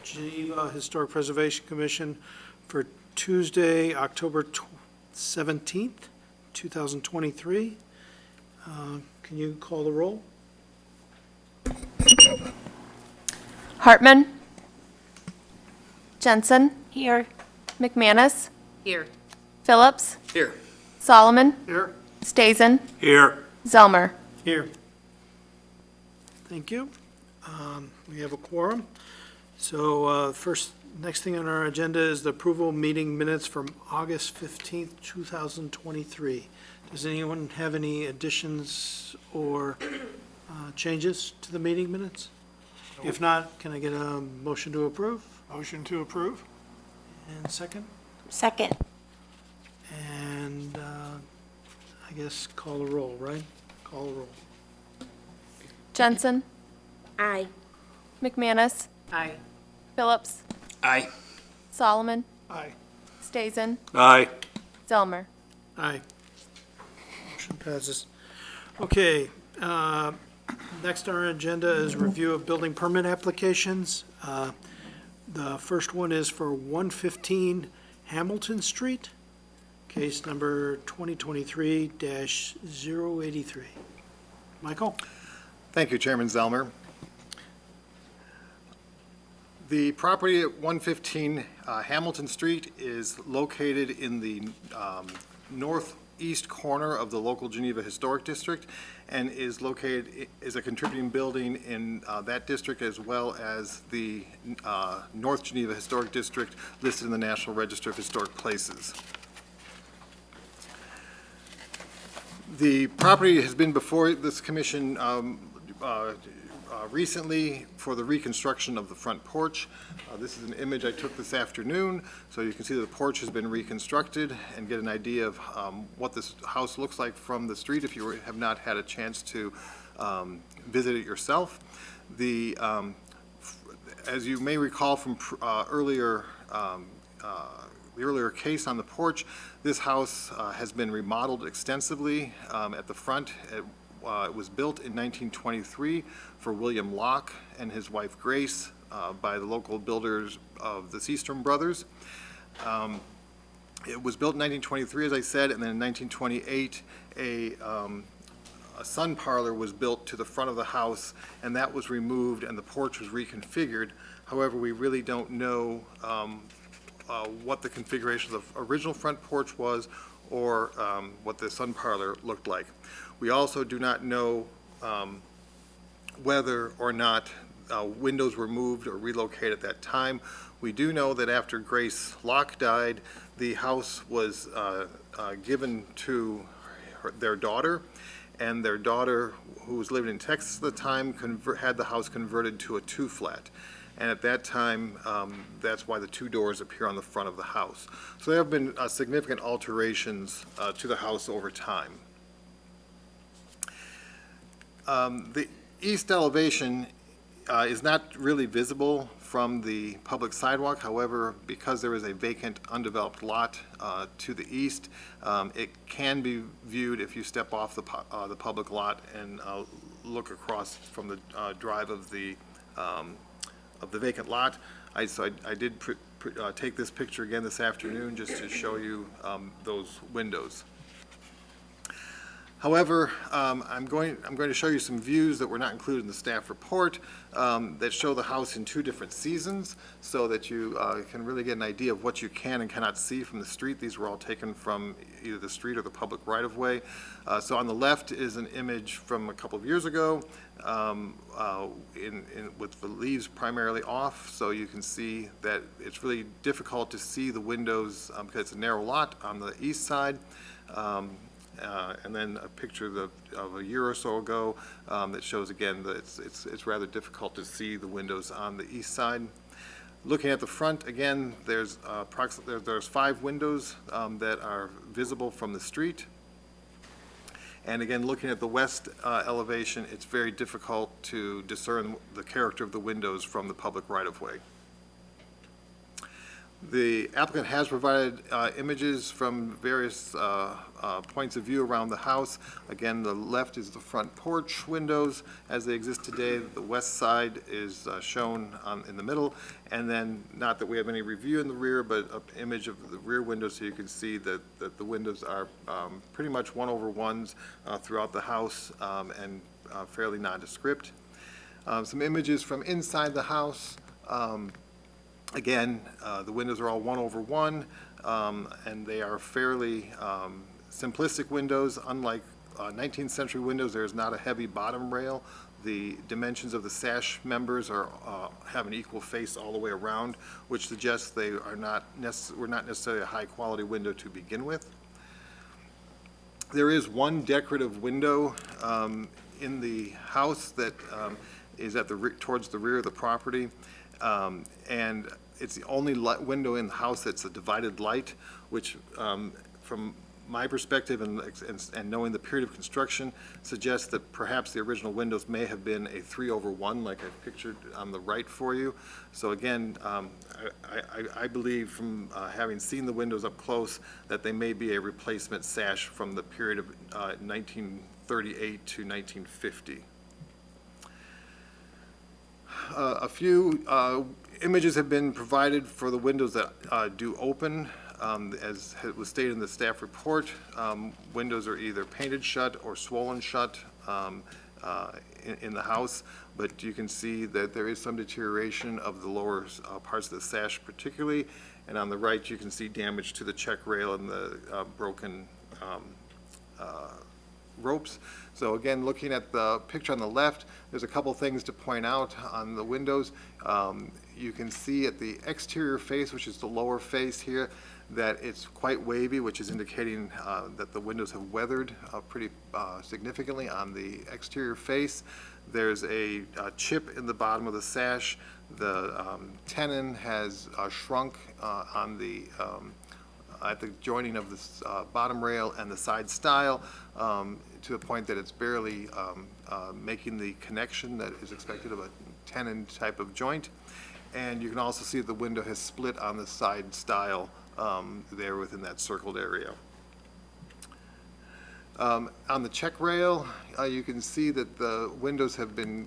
Geneva Historic Preservation Commission for Tuesday, October 17th, 2023. Can you call the roll? Hartman. Jensen. Here. McManus. Here. Phillips. Here. Solomon. Here. Stazen. Here. Zelmer. Here. Thank you. We have a quorum. So next thing on our agenda is the approval of meeting minutes from August 15th, 2023. Does anyone have any additions or changes to the meeting minutes? If not, can I get a motion to approve? Motion to approve? And second? Second. And I guess call the roll, right? Call the roll. Jensen. Aye. McManus. Aye. Phillips. Aye. Solomon. Aye. Stazen. Aye. Zelmer. Aye. Motion passes. Okay, next on our agenda is review of building permit applications. The first one is for 115 Hamilton Street, case number 2023-083. Michael? Thank you, Chairman Zelmer. The property at 115 Hamilton Street is located in the northeast corner of the local Geneva Historic District and is a contributing building in that district as well as the North Geneva Historic District listed in the National Register of Historic Places. The property has been before this commission recently for the reconstruction of the front porch. This is an image I took this afternoon, so you can see that the porch has been reconstructed and get an idea of what this house looks like from the street if you have not had a chance to visit it yourself. As you may recall from the earlier case on the porch, this house has been remodeled extensively at the front. It was built in 1923 for William Locke and his wife Grace by the local builders of the Seastrom Brothers. It was built in 1923, as I said, and then in 1928, a sun parlor was built to the front of the house, and that was removed and the porch was reconfigured. However, we really don't know what the configuration of the original front porch was or what the sun parlor looked like. We also do not know whether or not windows were moved or relocated at that time. We do know that after Grace Locke died, the house was given to their daughter, and their daughter, who was living in Texas at the time, had the house converted to a two-flat. And at that time, that's why the two doors appear on the front of the house. So there have been significant alterations to the house over time. The east elevation is not really visible from the public sidewalk. However, because there is a vacant, undeveloped lot to the east, it can be viewed if you step off the public lot and look across from the drive of the vacant lot. So I did take this picture again this afternoon just to show you those windows. However, I'm going to show you some views that were not included in the staff report that show the house in two different seasons so that you can really get an idea of what you can and cannot see from the street. These were all taken from either the street or the public right-of-way. So on the left is an image from a couple of years ago with the leaves primarily off, so you can see that it's really difficult to see the windows because it's a narrow lot on the east side. And then a picture of a year or so ago that shows again that it's rather difficult to see the windows on the east side. Looking at the front again, there's 5 windows that are visible from the street. And again, looking at the west elevation, it's very difficult to discern the character of the windows from the public right-of-way. The applicant has provided images from various points of view around the house. Again, the left is the front porch windows as they exist today. The west side is shown in the middle. And then, not that we have any review in the rear, but an image of the rear window so you can see that the windows are pretty much 1/1s throughout the house and fairly nondescript. Some images from inside the house. Again, the windows are all 1/1, and they are fairly simplistic windows. Unlike 19th century windows, there is not a heavy bottom rail. The dimensions of the sash members have an equal face all the way around, which suggests they were not necessarily a high-quality window to begin with. There is one decorative window in the house that is towards the rear of the property. And it's the only window in the house that's a divided light, which, from my perspective and knowing the period of construction, suggests that perhaps the original windows may have been a 3/1, like I've pictured on the right for you. So again, I believe from having seen the windows up close that they may be a replacement sash from the period of 1938 to 1950. A few images have been provided for the windows that do open. As was stated in the staff report, windows are either painted shut or swollen shut in the house, but you can see that there is some deterioration of the lower parts of the sash particularly, and on the right you can see damage to the check rail and the broken ropes. So again, looking at the picture on the left, there's a couple things to point out on the windows. You can see at the exterior face, which is the lower face here, that it's quite wavy, which is indicating that the windows have weathered pretty significantly on the exterior face. There's a chip in the bottom of the sash. The tenon has shrunk on the at the joining of this bottom rail and the side stile to the point that it's barely making the connection that is expected of a tenon type of joint. And you can also see that the window has split on the side stile there within that circled area. On the check rail, you can see that the windows have been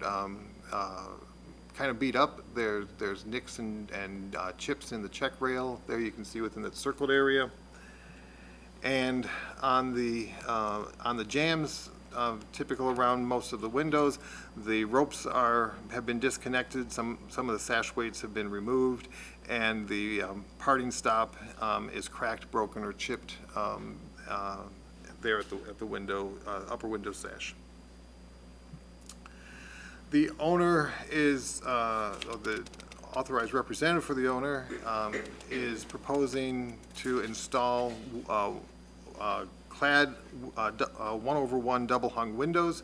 kind of beat up. There's nicks and chips in the check rail. There you can see within that circled area. And on the jambs, typical around most of the windows, the ropes have been disconnected. Some of the sash weights have been removed, and the parting stop is cracked, broken, or chipped there at the window, upper window sash. The owner is, the authorized representative for the owner is proposing to install clad 1/1 double hung windows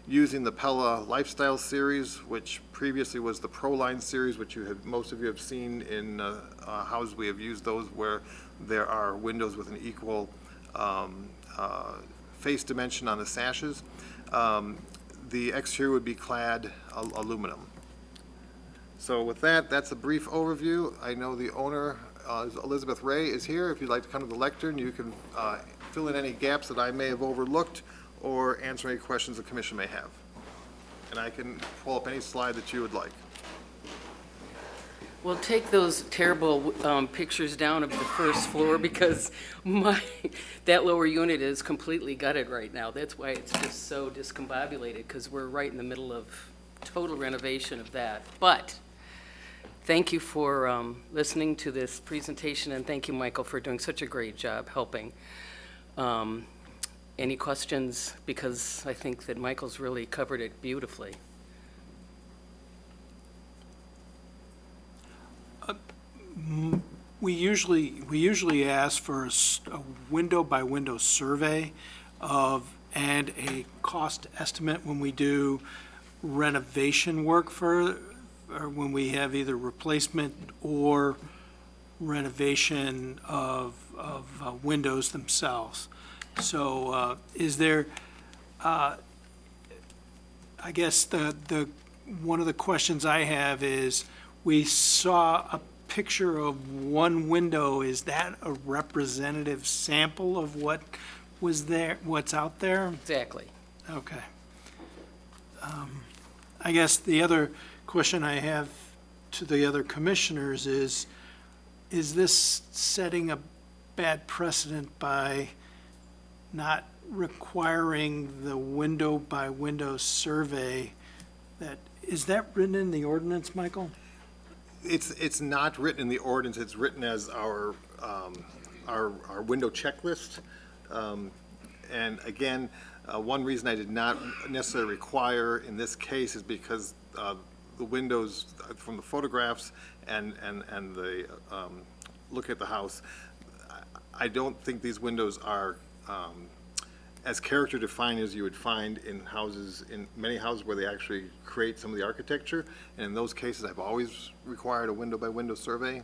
using the Pella Lifestyle Series, which previously was the ProLine Series, which most of you have seen in houses. We have used those where there are windows with an equal face dimension on the sashes. The exterior would be clad aluminum. So with that, that's a brief overview. I know the owner, Elizabeth Ray, is here. If you'd like to come to the lectern, you can fill in any gaps that I may have overlooked or answer any questions the commission may have. And I can pull up any slide that you would like. Well, take those terrible pictures down of the first floor because that lower unit is completely gutted right now. That's why it's just so discombobulated, because we're right in the middle of total renovation of that. But thank you for listening to this presentation, and thank you, Michael, for doing such a great job helping. Any questions? Because I think that Michael's really covered it beautifully. We usually ask for a window-by-window survey and a cost estimate when we do renovation work or when we have either replacement or renovation of windows themselves. So is there, I guess one of the questions I have is, we saw a picture of one window, is that a representative sample of what was there, what's out there? Exactly. Okay. I guess the other question I have to the other commissioners is this setting a bad precedent by not requiring the window-by-window survey? Is that written in the ordinance, Michael? It's not written in the ordinance, it's written as our window checklist. And again, one reason I did not necessarily require in this case is because the windows from the photographs and the look at the house, I don't think these windows are as character defined as you would find in many houses where they actually create some of the architecture. And in those cases, I've always required a window-by-window survey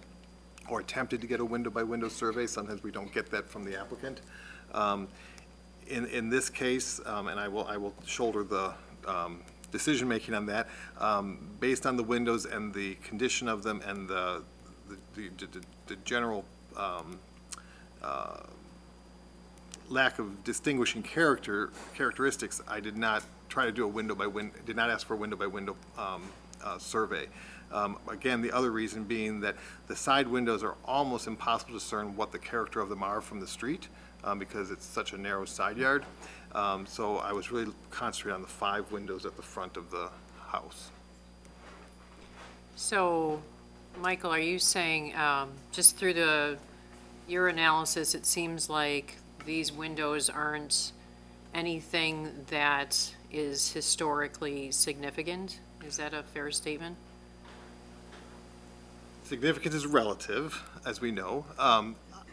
or attempted to get a window-by-window survey. Sometimes we don't get that from the applicant. In this case, and I will shoulder the decision-making on that, based on the windows and the condition of them and the general lack of distinguishing characteristics, I did not try to do a window-by-window, did not ask for a window-by-window survey. Again, the other reason being that the side windows are almost impossible to discern what the character of them are from the street, because it's such a narrow side yard. So I was really concentrating on the 5 windows at the front of the house. So, Michael, are you saying, just through your analysis, it seems like these windows aren't anything that is historically significant? Is that a fair statement? Significance is relative, as we know.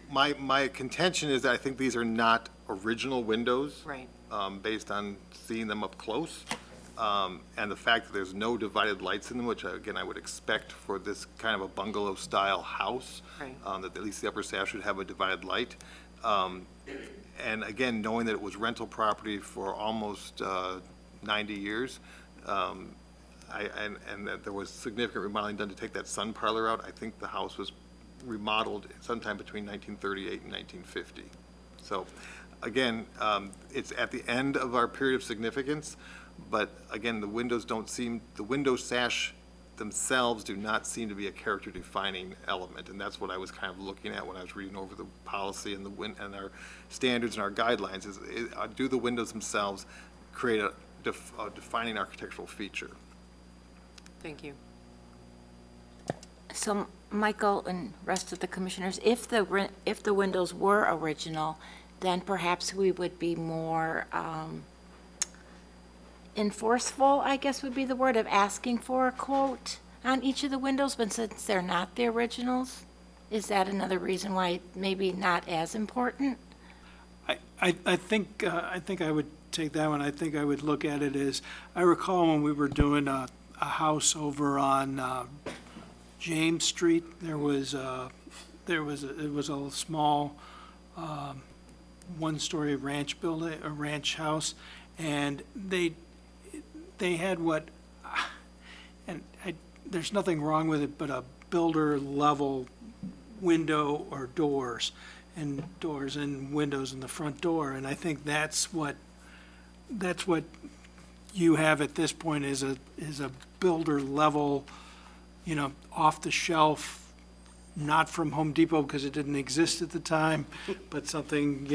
My contention is that I think these are not original windows. Right. Based on seeing them up close, and the fact that there's no divided lights in them, which again, I would expect for this kind of a bungalow-style house. Right. That at least the upper staff should have a divided light. And again, knowing that it was rental property for almost 90 years, and that there was significant remodeling done to take that sun parlor out, I think the house was remodeled sometime between 1938 and 1950. So, again, it's at the end of our period of significance, but again, the window sash themselves do not seem to be a character-defining element, and that's what I was kind of looking at when I was reading over the policy and and our standards and our guidelines, do the windows themselves create a defining architectural feature? Thank you. So, Michael and rest of the commissioners, if the windows were original, then perhaps we would be more enforceful, I guess would be the word, of asking for a quote on each of the windows, but since they're not the originals, is that another reason why maybe not as important? I think I would take that one. I think I would look at it as, I recall when we were doing a house over on James Street, it was a small one-story ranch building, a ranch house, and they had there's nothing wrong with it, but a builder-level window or doors and windows in the front door, and I think that's what you have at this point is a builder-level, off-the-shelf, not from Home Depot because it didn't exist at the time, but something,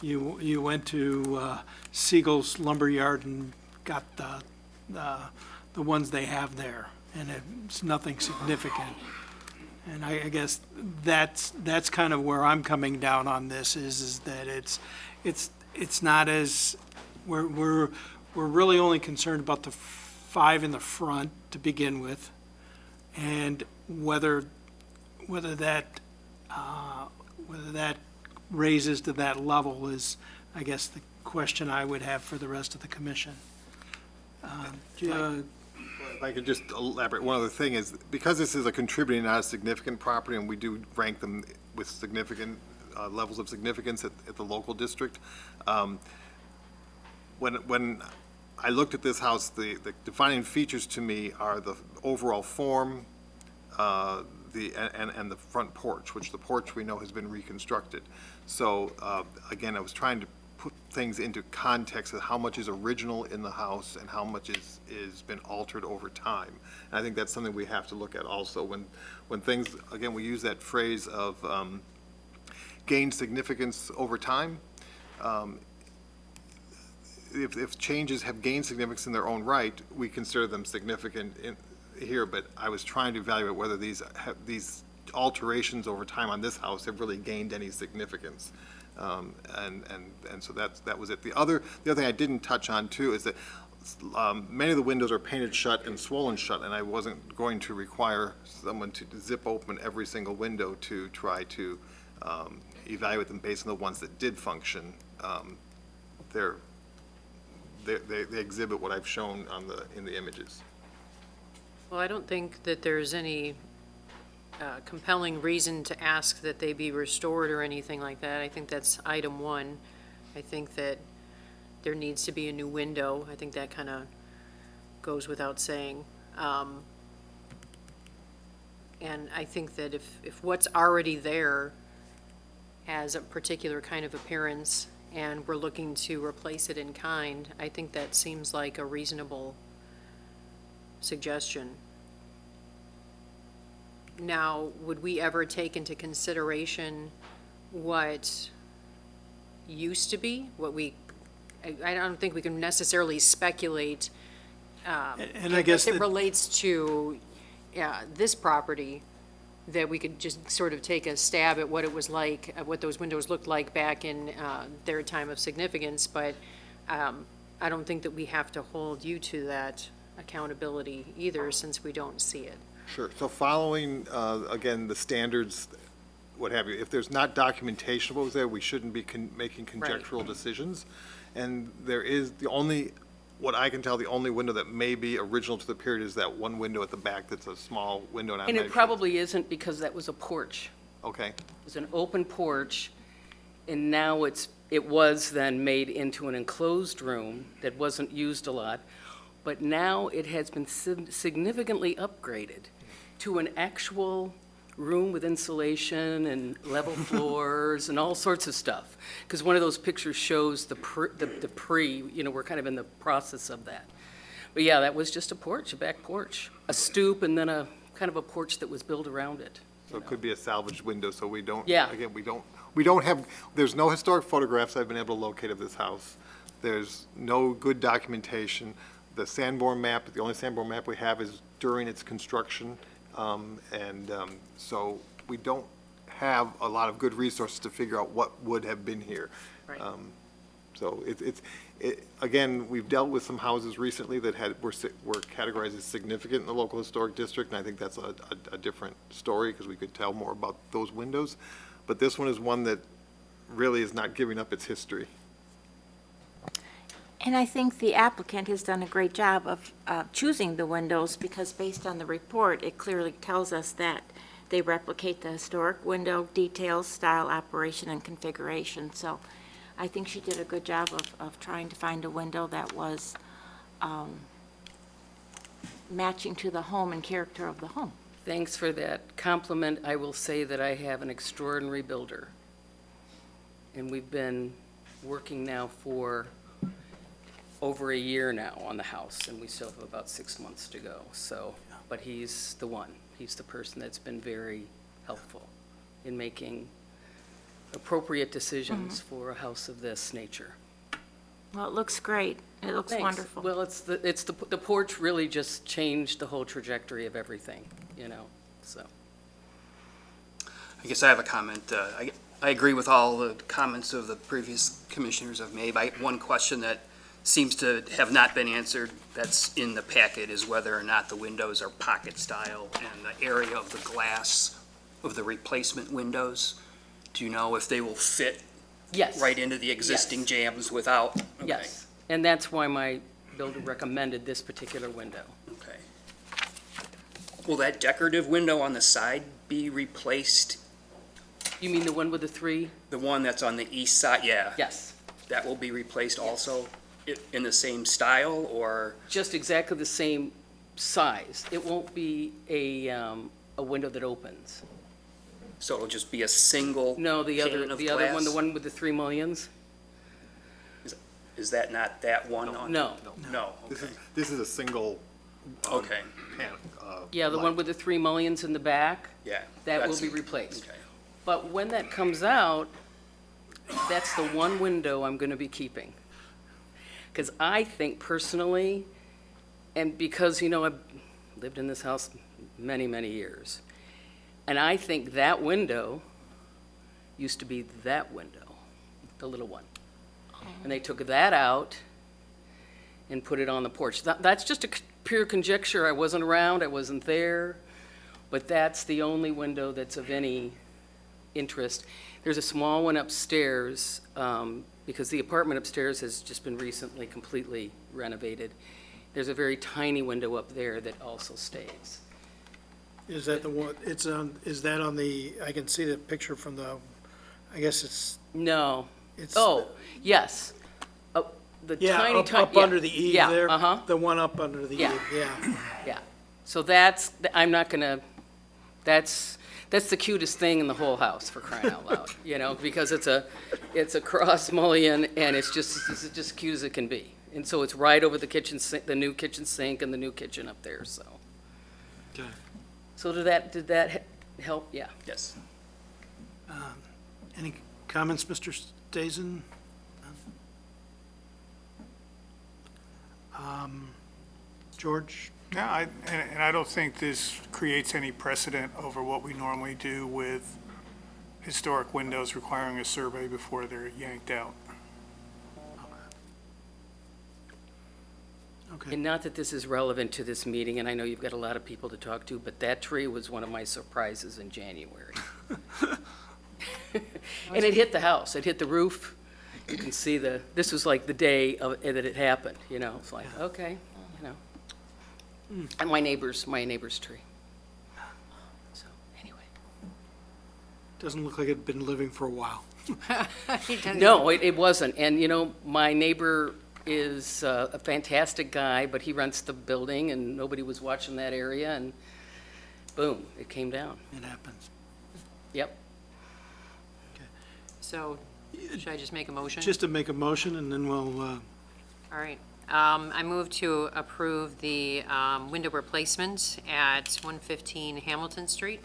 you went to Siegel's Lumberyard and got the ones they have there, and it's nothing significant. And I guess that's kind of where I'm coming down on this is that it's not as, we're really only concerned about the 5 in the front to begin with, and whether that raises to that level is, I guess, the question I would have for the rest of the commission. Do you have a- If I could just elaborate, one other thing is, because this is a contributing, not a significant property, and we do rank them with significant levels of significance at the local district, when I looked at this house, the defining features to me are the overall form, and the front porch, which the porch we know has been reconstructed. So, again, I was trying to put things into context of how much is original in the house and how much is been altered over time. And I think that's something we have to look at also when things, again, we use that phrase of gain significance over time. If changes have gained significance in their own right, we consider them significant here, but I was trying to evaluate whether these alterations over time on this house have really gained any significance. And so that was it. The other thing I didn't touch on too is that many of the windows are painted shut and swollen shut, and I wasn't going to require someone to zip open every single window to try to evaluate them based on the ones that did function. They exhibit what I've shown in the images. Well, I don't think that there's any compelling reason to ask that they be restored or anything like that. I think that's item one. I think that there needs to be a new window. I think that kind of goes without saying. And I think that if what's already there has a particular kind of appearance and we're looking to replace it in kind, I think that seems like a reasonable suggestion. Now, would we ever take into consideration what used to be, I don't think we can necessarily speculate. And I guess It that- relates to this property, that we could just sort of take a stab at what it was like, at what those windows looked like back in their time of significance, but I don't think that we have to hold you to that accountability either, since we don't see it. Sure. So following, again, the standards, what have you, if there's not documentation of what was there, we shouldn't be making conjectural decisions. And there is what I can tell, the only window that may be original to the period is that one window at the back that's a small window. And And it probably isn't, because that was a porch. Okay. It was an open porch, and now it was then made into an enclosed room that wasn't used a lot, but now it has been significantly upgraded to an actual room with insulation and level floors and all sorts of stuff. Because one of those pictures shows the pre, we're kind of in the process of that. But yeah, that was just a porch, a back porch, a stoop, and then a kind of a porch that was built around it. So it could be a salvaged window, so we don't, Yeah. again, we don't have, there's no historic photographs I've been able to locate of this house. There's no good documentation. The Sanborn map, the only Sanborn map we have is during its construction. So we don't have a lot of good resources to figure out what would have been here. Right. So again, we've dealt with some houses recently that were categorized as significant in the local historic district, and I think that's a different story, because we could tell more about those windows. But this one is one that really is not giving up its history. And I think the applicant has done a great job of choosing the windows, because based on the report, it clearly tells us that they replicate the historic window details, style, operation, and configuration. So I think she did a good job of trying to find a window that was matching to the home and character of the home. Thanks for that compliment. I will say that I have an extraordinary builder. And we've been working now for over a year now on the house, and we still have about 6 months to go. So, but he's the one. He's the person that's been very helpful in making appropriate decisions for a house of this nature. Well, it looks great. It looks Thanks. wonderful. Well, the porch really just changed the whole trajectory of everything, so. I guess I have a comment. I agree with all the comments of the previous commissioners have made. One question that seems to have not been answered that's in the packet is whether or not the windows are pocket style and the area of the glass of the replacement windows. Do you know if they will fit Yes. right into the existing jambs without? Okay. Yes, and that's why my builder recommended this particular window. Okay. Will that decorative window on the side be replaced? You mean the one with the three? The one that's on the east side? Yeah. Yes. That will be replaced also in the same style, or? Just exactly the same size. It won't be a window that opens. So it'll just be a single No, the pane other, of the other one, the glass? one with the 3 millions? Is that not that one? No. No, This okay. is, this is a single Okay, Yeah, the one light. with the 3 millions in the back, yeah. that will that's- be replaced. Okay. But when that comes out, that's the one window I'm going to be keeping. Because I think personally, and because, I've lived in this house many, many years, and I think that window used to be that window, the little one. And they took that out and put it on the porch. That's just a pure conjecture. I wasn't around, I wasn't there, but that's the only window that's of any interest. There's a small one upstairs, because the apartment upstairs has just been recently completely renovated. There's a very tiny window up there that also stays. Is that the one, is that on the, I can see the picture from the, I guess No. it's. Oh, yes. The Yeah, tiny, up yeah, under the eave yeah, there. uh-huh. The one up under the Yeah. eave, yeah. Yeah, so I'm not gonna, that's the cutest thing in the whole house, for crying out loud, because it's a cross mullion, and it's just cute as it can be. And so it's right over the kitchen sink, the new kitchen sink and the new kitchen up there, so. Okay. So did that help? Yeah. Yes. Any comments, Mr. Stazen? George? No, and I don't think this creates any precedent over what we normally do with historic windows requiring a survey before they're yanked out. Okay. And not that this is relevant to this meeting, and I know you've got a lot of people to talk to, but that tree was one of my surprises in January. And it hit the house, it hit the roof. You can see this was like the day that it happened, It's like, okay, And my neighbor's tree. So, anyway. Doesn't look like it'd been living for a while. No, it wasn't. And, my neighbor is a fantastic guy, but he rents the building, and nobody was watching that area, and boom, it came down. It happens. Yep. So, should I just make a motion? Just to make a motion, and then we'll, All right. I move to approve the window replacement at 115 Hamilton Street.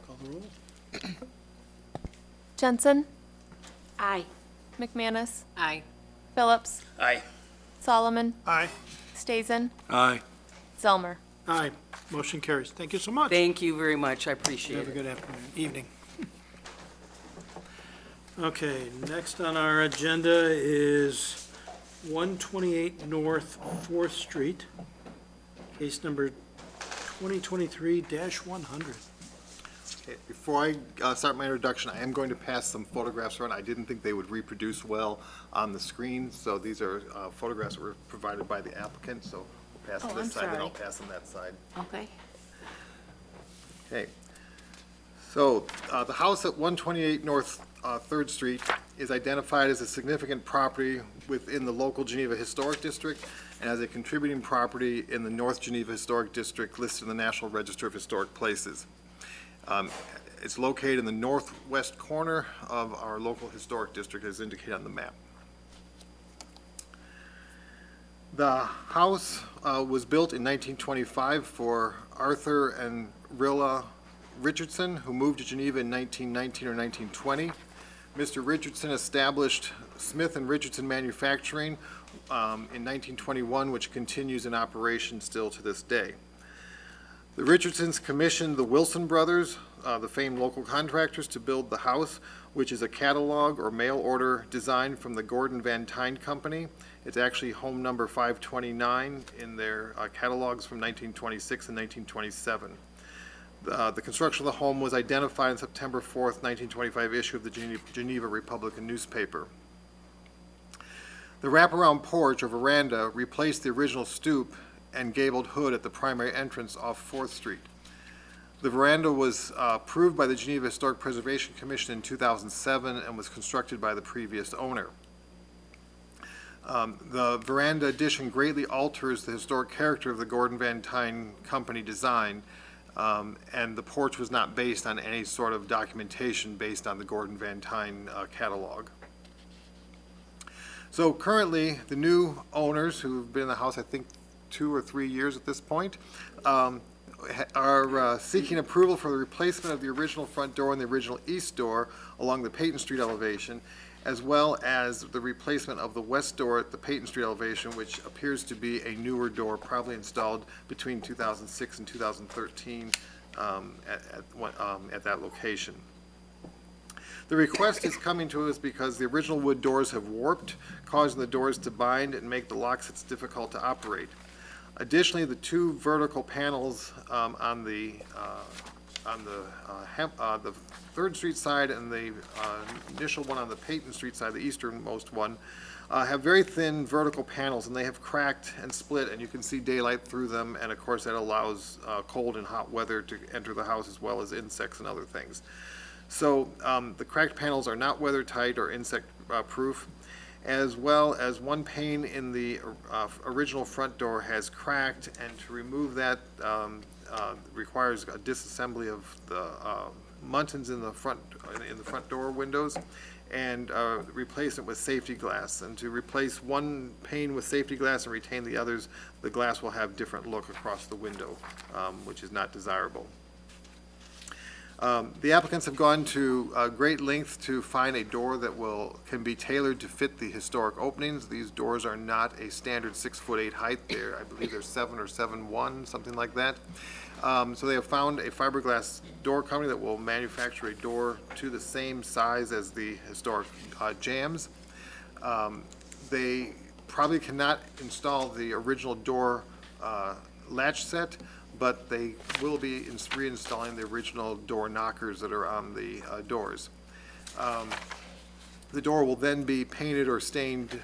call the roll. Jensen, Aye. McManus, Aye. Phillips, Aye. Solomon, Aye. Stazen, Aye. Zelmer. Aye. Motion carries. Thank you so much. Thank you very much. I appreciate Have a it. good afternoon, evening. Okay, next on our agenda is 128 North 4th Street, case number 2023-100. Okay, before I start my introduction, I am going to pass some photographs around. I didn't think they would reproduce well on the screen, so these are photographs that were provided by the applicant, so we'll pass Oh, them I'm this side, then I'll sorry. pass them that side. Okay. Okay. So, the house at 128 North 3rd Street is identified as a significant property within the local Geneva Historic District and as a contributing property in the North Geneva Historic District listed in the National Register of Historic Places. It's located in the northwest corner of our local historic district as indicated on the map. The house was built in 1925 for Arthur and Rilla Richardson, who moved to Geneva in 1919 or 1920. Mr. Richardson established Smith and Richardson Manufacturing in 1921, which continues in operation still to this day. The Richardsons commissioned the Wilson brothers, the famed local contractors, to build the house, which is a catalog or mail order design from the Gordon Van Tyne Company. It's actually home number 529 in their catalogs from 1926 and 1927. The construction of the home was identified in September 4th, 1925 issue of the Geneva Republican newspaper. The wraparound porch or veranda replaced the original stoop and gabled hood at the primary entrance off 4th Street. The veranda was approved by the Geneva Historic Preservation Commission in 2007 and was constructed by the previous owner. The veranda addition greatly alters the historic character of the Gordon Van Tyne Company design, and the porch was not based on any sort of documentation based on the Gordon Van Tyne catalog. So currently, the new owners who've been in the house, I think, 2 or 3 years at this point, are seeking approval for the replacement of the original front door and the original east door along the Peyton Street elevation, as well as the replacement of the west door at the Peyton Street elevation, which appears to be a newer door, probably installed between 2006 and 2013 at that location. The request is coming to us because the original wood doors have warped, causing the doors to bind and make the lock sets difficult to operate. Additionally, the 2 vertical panels on the 3rd Street side and the initial one on the Peyton Street side, the easternmost one, have very thin vertical panels, and they have cracked and split, and you can see daylight through them, and of course that allows cold and hot weather to enter the house as well as insects and other things. So the cracked panels are not weather tight or insect proof, as well as one pane in the original front door has cracked, and to remove that requires a disassembly of the muntins in the front door windows, and replace it with safety glass. And to replace one pane with safety glass and retain the others, the glass will have different look across the window, which is not desirable. The applicants have gone to great length to find a door that can be tailored to fit the historic openings. These doors are not a standard 6'8" height. I believe they're 7 or 7'1", something like that. So they have found a fiberglass door company that will manufacture a door to the same size as the historic jambs. They probably cannot install the original door latch set, but they will be reinstalling the original door knockers that are on the doors. The door will then be painted or stained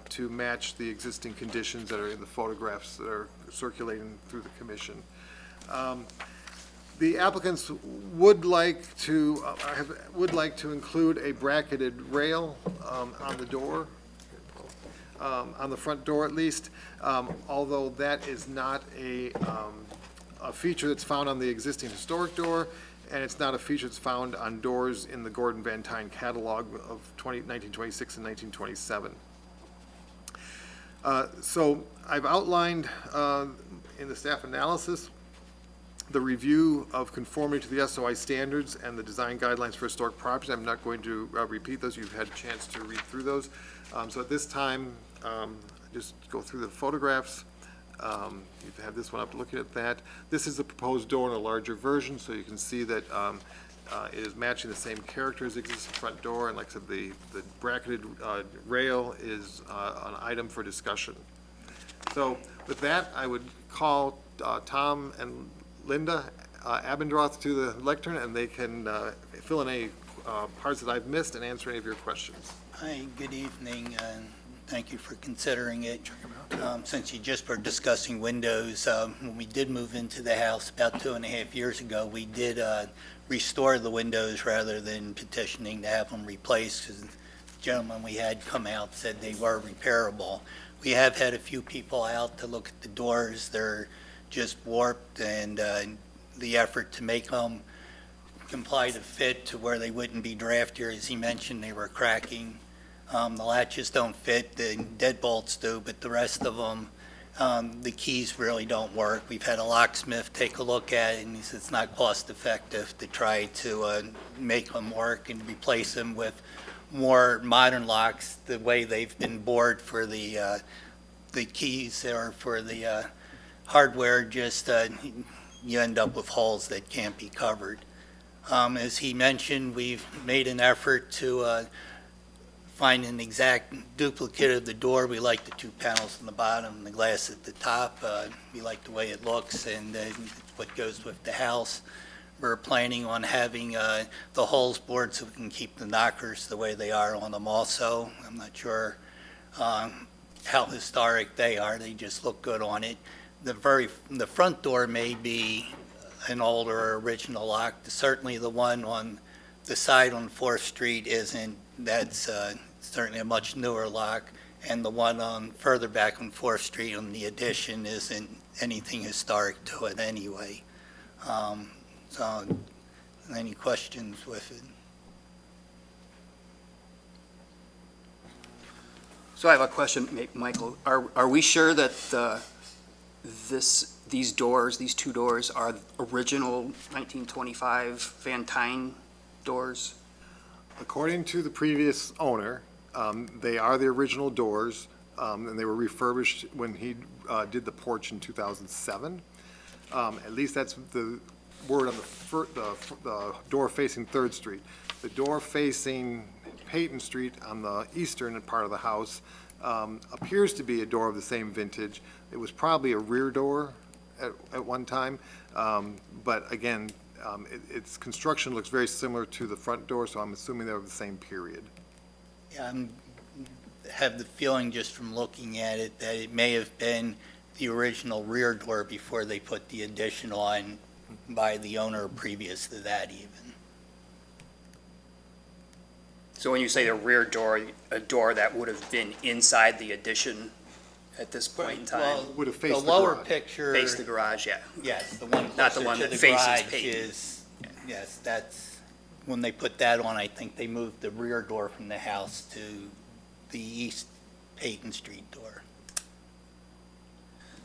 to match the existing conditions that are in the photographs that are circulating through the commission. The applicants would like to include a bracketed rail on the door, on the front door at least, although that is not a feature that's found on the existing historic door, and it's not a feature that's found on doors in the Gordon Van Tyne catalog of 1926 and 1927. So I've outlined in the staff analysis the review of conformity to the SOI standards and the design guidelines for historic properties. I'm not going to repeat those. You've had a chance to read through those. So at this time, just go through the photographs. You have this one up looking at that. This is the proposed door in a larger version, so you can see that it is matching the same character as the existing front door, and like I said, the bracketed rail is an item for discussion. So with that, I would call Tom and Linda Abendroth to the lectern, and they can fill in any parts that I've missed and answer any of your questions. Hi, good evening, and thank you for considering it. Since you just were discussing windows, when we did move into the house about 2.5 years ago, we did restore the windows rather than petitioning to have them replaced, because the gentleman we had come out said they were repairable. We have had a few people out to look at the doors. They're just warped, and the effort to make them comply to fit to where they wouldn't be draftier, as he mentioned, they were cracking. The latches don't fit, the deadbolts do, but the rest of them, the keys really don't work. We've had a locksmith take a look at it, and he says it's not cost effective to try to make them work and replace them with more modern locks, the way they've been bored for the keys or for the hardware. Just you end up with holes that can't be covered. As he mentioned, we've made an effort to find an exact duplicate of the door. We like the 2 panels on the bottom and the glass at the top. We like the way it looks, and what goes with the house. We're planning on having the holes bored so we can keep the knockers the way they are on them also. I'm not sure how historic they are. They just look good on it. The front door may be an older original lock. Certainly the one on the side on 4th Street isn't. That's certainly a much newer lock. And the one on further back on Fourth Street on the addition isn't anything historic to it anyway. So, any questions with it? So I have a question, Michael. Are we sure that these doors, these two doors, are original 1925 Van Tyne doors? According to the previous owner, they are the original doors, and they were refurbished when he did the porch in 2007. At least that's the word on the door facing Third Street. The door facing Peyton Street on the eastern part of the house appears to be a door of the same vintage. It was probably a rear door at one time, but again, its construction looks very similar to the front door, so I'm assuming they're of the same period. Yeah, have the feeling just from looking at it that it may have been the original rear door before they put the addition on by the owner previous to that even. So when you say the rear door, a door that would have been inside the addition at this point in time? Well, Would have faced the lower garage. picture. Face the garage, yeah. Yes, the one Not the closer one to that the faces garage Peyton. is, yes, that's, when they put that on, I think they moved the rear door from the house to the east Peyton Street door.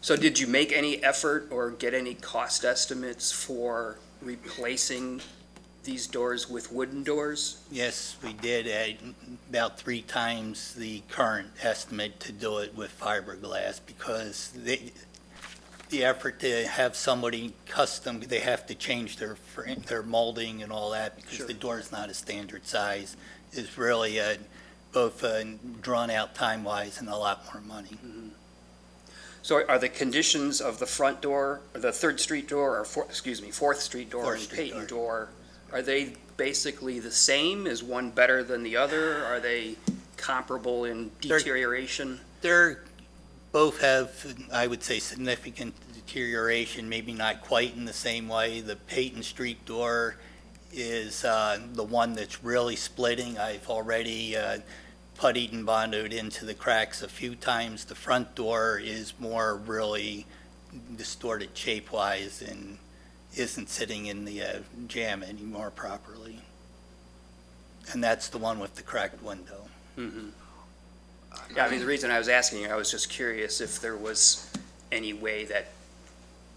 So did you make any effort or get any cost estimates for replacing these doors with wooden doors? Yes, we did at about 3 times the current estimate to do it with fiberglass because the effort to have somebody custom, they have to change their molding and all that because Sure. the door is not a standard size, is really both drawn out time-wise and a lot more money. So are the conditions of the front door, or the Third Street door, or Fourth Street door Fourth and Street Peyton door. door, are they basically the same? Is one better than the other? Are they comparable in deterioration? They're both have, I would say, significant deterioration, maybe not quite in the same way. The Peyton Street door is the one that's really splitting. I've already puttied and bondoed into the cracks a few times. The front door is more really distorted shape-wise and isn't sitting in the jamb anymore properly. And that's the one with the cracked window. Yeah, I mean, the reason I was asking you, I was just curious if there was any way that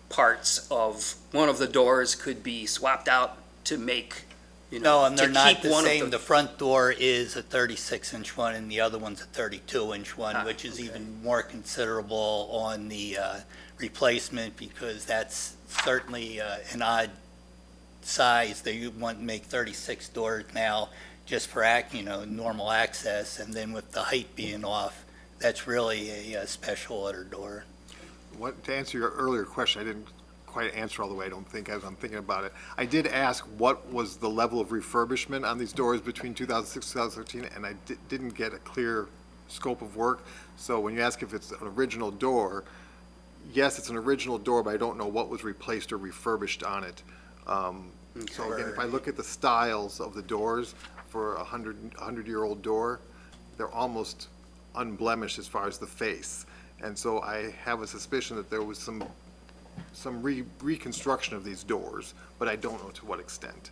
parts of one of the doors could be swapped out to make, No, and to they're not keep the one of same. The front door is a 36-inch one, and the other one's a 32-inch one, Ah, which is okay. even more considerable on the replacement because that's certainly an odd size. They want to make 36 doors now just for, normal access, and then with the height being off, that's really a special order door. To answer your earlier question, I didn't quite answer all the way, I don't think, as I'm thinking about it. I did ask what was the level of refurbishment on these doors between 2006 and 2013, and I didn't get a clear scope of work. So when you ask if it's an original door, yes, it's an original door, but I don't know what was replaced or refurbished on it. So again, if I look at the styles of the doors for a 100-year-old door, they're almost unblemished as far as the face. And so I have a suspicion that there was some reconstruction of these doors, but I don't know to what extent.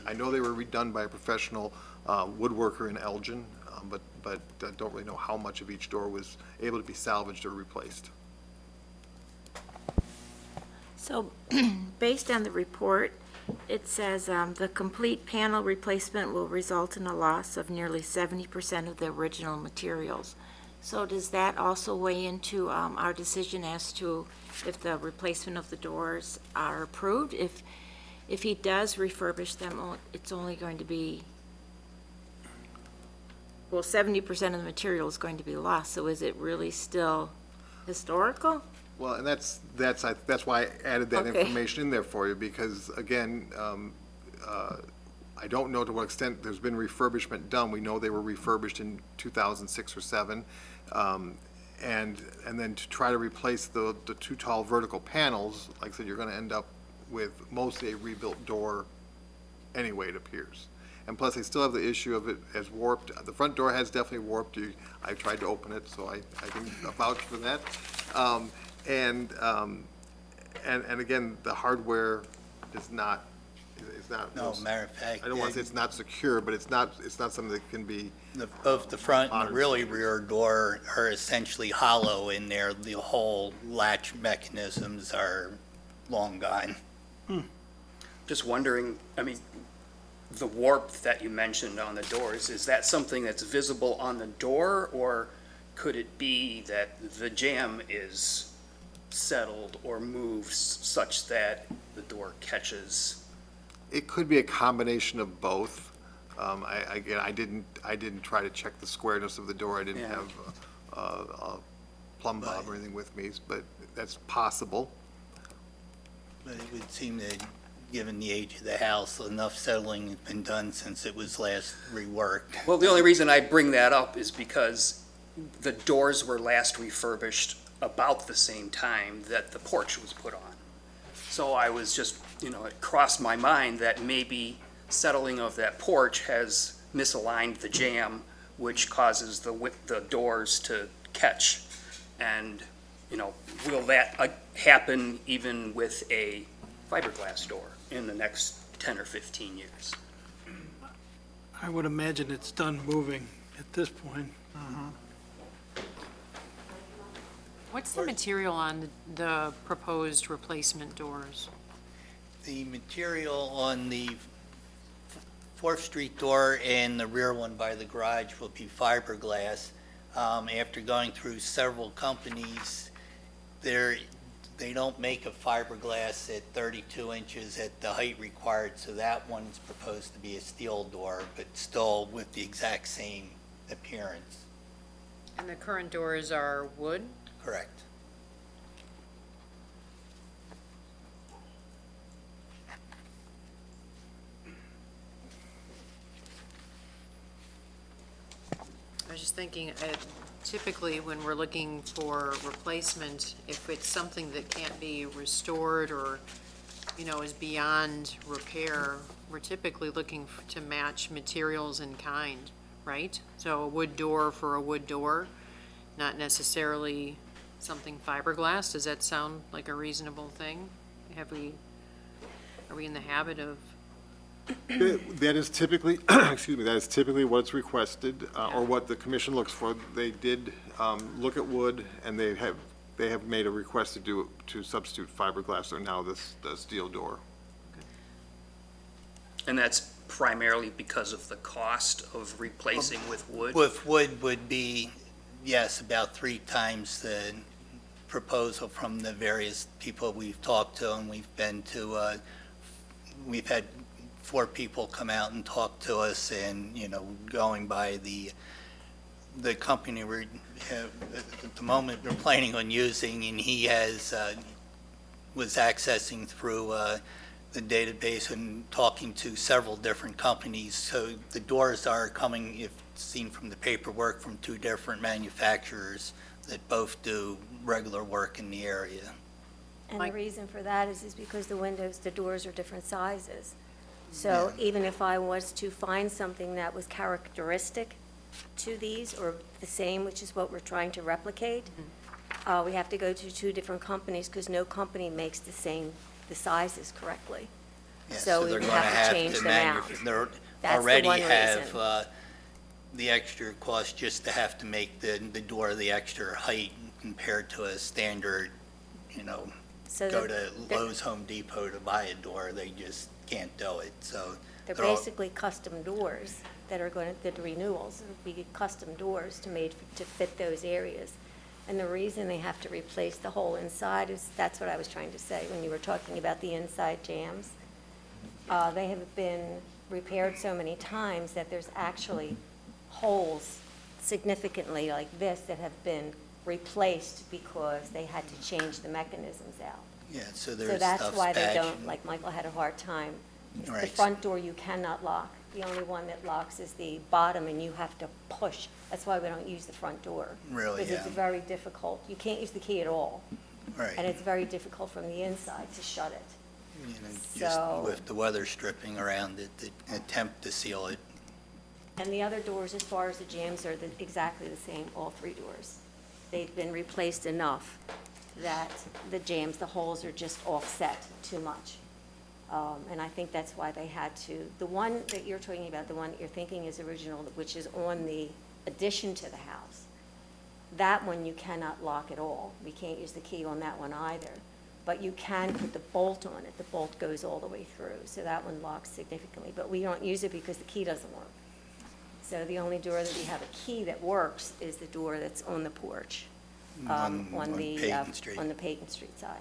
I know they were redone by a professional woodworker in Elgin, but I don't really know how much of each door was able to be salvaged or replaced. So, based on the report, it says the complete panel replacement will result in a loss of nearly 70% of the original materials. So does that also weigh into our decision as to if the replacement of the doors are approved? If he does refurbish them, it's only going to be, well, 70% of the material is going to be lost, so is it really still historical? Well, and that's why I added that Okay. information in there for you, because again, I don't know to what extent there's been refurbishment done. We know they were refurbished in 2006 or 7. And then to try to replace the two tall vertical panels, like I said, you're gonna end up with mostly a rebuilt door anyway, it appears. And plus, they still have the issue of it as warped. The front door has definitely warped. I tried to open it, so I can vouch for that. And again, the hardware is not, No, matter of fact, I don't want to say it's not secure, but it's not something that can be, both the front and the Modern really standards. rear door are essentially hollow in there. The whole latch mechanisms are long gone. Just wondering, I mean, the warmth that you mentioned on the doors, is that something that's visible on the door? Or could it be that the jamb is settled or moved such that the door catches? it could be a combination of both. Again, I didn't try to check the squareness of the door. I didn't Yeah. have a plumb bob or anything with me, but that's possible. But it would seem that, given the age of the house, enough settling has been done since it was last reworked. Well, the only reason I bring that up is because the doors were last refurbished about the same time that the porch was put on. So I was just, it crossed my mind that maybe settling of that porch has misaligned the jamb, which causes the doors to catch. And, will that happen even with a fiberglass door in the next 10 or 15 years? I would imagine it's done moving at this point. What's the material on the proposed replacement doors? The material on the Fourth Street door and the rear one by the garage will be fiberglass. After going through several companies, they don't make a fiberglass at 32 inches at the height required, so that one's proposed to be a steel door, but still with the exact same appearance. And the current doors are wood? Correct. I was just thinking, typically, when we're looking for replacement, if it's something that can't be restored or, is beyond repair, we're typically looking to match materials in kind, right? So a wood door for a wood door, not necessarily something fiberglass. Does that sound like a reasonable thing? Are we in the habit of? That is typically, excuse me, that is typically what's requested, or what the commission looks for. They did look at wood, and they have made a request to substitute fiberglass, or now the steel door. And that's primarily because of the cost of replacing with wood? With wood would be, yes, about 3 times the proposal from the various people we've talked to, and we've had 4 people come out and talk to us, and, going by the company we're, at the moment, we're planning on using, and he was accessing through the database and talking to several different companies. So the doors are coming, if seen from the paperwork, from 2 different manufacturers that both do regular work in the area. And Mike? the reason for that is because the doors are different sizes. So even if I was to find something that was characteristic to these, or the same, which is what we're trying to replicate, we have to go to 2 different companies, because no company makes the sizes correctly. Yeah, So we they're would gonna have to change them out. They That's the already one have reason. the extra cost just to have to make the door the extra height compared to a standard, So go they're- to Lowe's, Home Depot to buy a door, they just can't do it, so. They're all- basically custom doors that are going to, the renewals would be custom doors to fit those areas. And the reason they have to replace the whole inside is, that's what I was trying to say when you were talking about the inside jams. They have been repaired so many times that there's actually holes significantly like this that have been replaced because they had to change the mechanisms out. Yeah, so So there's that's stuff why they patched. don't, like Michael had a hard time. The Right. front door you cannot lock. The only one that locks is the bottom, and you have to push. That's why we don't use the front door. Really, Because it's yeah. very difficult. You can't use the key at all. And Right, it's very difficult from the inside to shut it. Just So- with the weather stripping around it, the attempt to seal it. And the other doors, as far as the jambs, are exactly the same, all three doors. They've been replaced enough that the jambs, the holes are just offset too much. And I think that's why they had to, the one that you're talking about, the one that you're thinking is original, which is on the addition to the house, that one you cannot lock at all. We can't use the key on that one either. But you can put the bolt on it. The bolt goes all the way through, so that one locks significantly. But we don't use it because the key doesn't work. So the only door that we have a key that works is the door that's on the porch, On Peyton Street. on the Peyton Street side.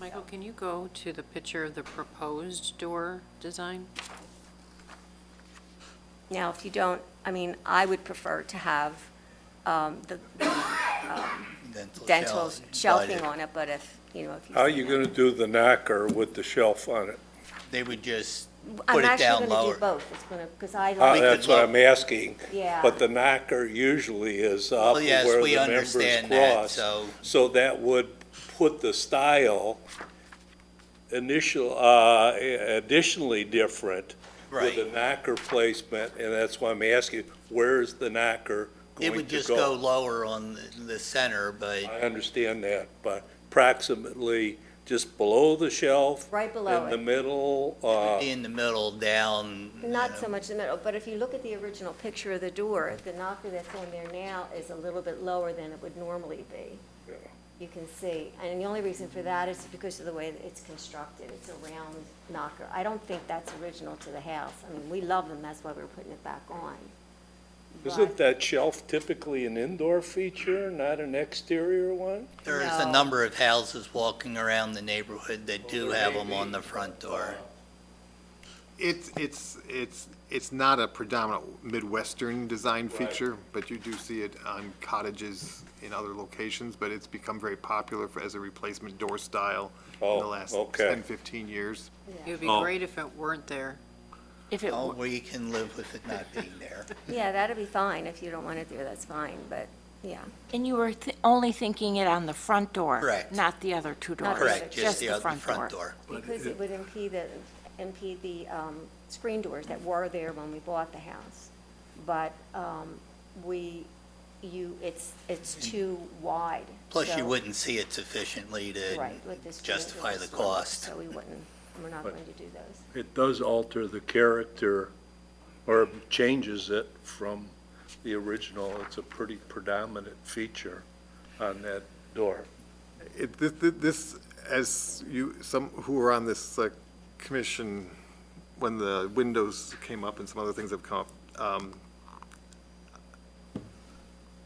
Michael, can you go to the picture of the proposed door design? Now, if you don't, I mean, I would prefer to have the dental shelving on it, but if, you know, if you. How are say you no. going to do the knocker with the shelf on it? They would just I'm put it actually down going to lower. do both. It's going to, because I Uh, like. That's what I'm asking. Yeah. But the knocker usually is up Well, yes, where we the members understand that, cross. so- So that would put the style additionally different with Right. the knocker placement, and that's why I'm asking, where's the knocker It going would to just go go? lower on the center, but I understand that, but approximately just below the shelf? Right below In the it. middle? in the middle, down. Not so much in the middle, but if you look at the original picture of the door, the knocker that's on there now is a little bit lower than it would normally be. Yeah. You can see, and the only reason for that is because of the way that it's constructed. It's a round knocker. I don't think that's original to the house. I mean, we love them, that's why we're putting it back on. Isn't But- that shelf typically an indoor feature, not an exterior one? There's No. a number of houses walking around the neighborhood that do have them on the front door. It's not a predominant Midwestern design feature, but you do see it on cottages in other locations, but it's become very popular as a replacement door style in Oh, the last okay. 10, 15 years. It would be Oh. great if it weren't there. If it, Oh, we can live with it not being there. Yeah, that'd be fine. If you don't want it there, that's fine, but, yeah. and you were only thinking it on the front door? Correct. Not the other two doors? Not the other Correct, just the other front door. Because it would impede the screen doors that were there when we bought the house. But it's too wide. Plus, you so- wouldn't see it sufficiently to Right, with the screen justify doors, the cost. So we're not going to do those. It does alter the character, or changes it from the original. It's a pretty predominant feature on that door. This, as some who were on this commission, when the windows came up and some other things have come up,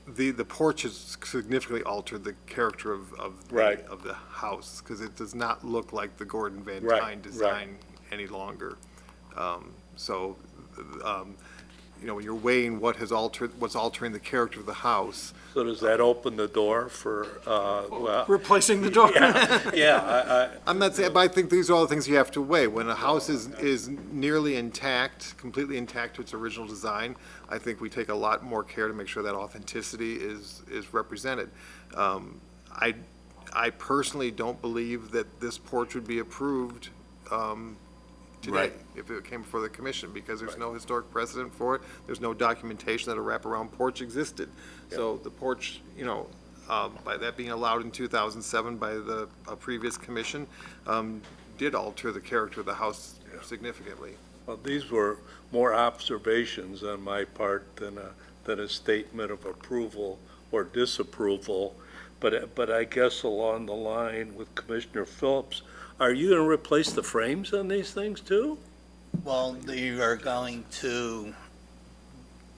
the porch has significantly altered the character of Right. the house, because it does not look like the Gordon Van Right, Tine right. design any longer. So, when you're weighing what's altering the character of the house, So does that open the door for, well, Replacing the door. yeah, I'm not saying, but I think these are all the things you have to weigh. When a house is nearly intact, completely intact to its original design, I think we take a lot more care to make sure that authenticity is represented. I personally don't believe that this porch would be approved today Right. if it came before the commission, because there's no historic precedent for it. There's no documentation that a wraparound porch existed. So the porch, by that being allowed in 2007 by the previous commission, did alter the character of the house significantly. Well, these were more observations on my part than a statement of approval or disapproval. But I guess along the line with Commissioner Phillips, are you going to replace the frames on these things too? Well, you are going to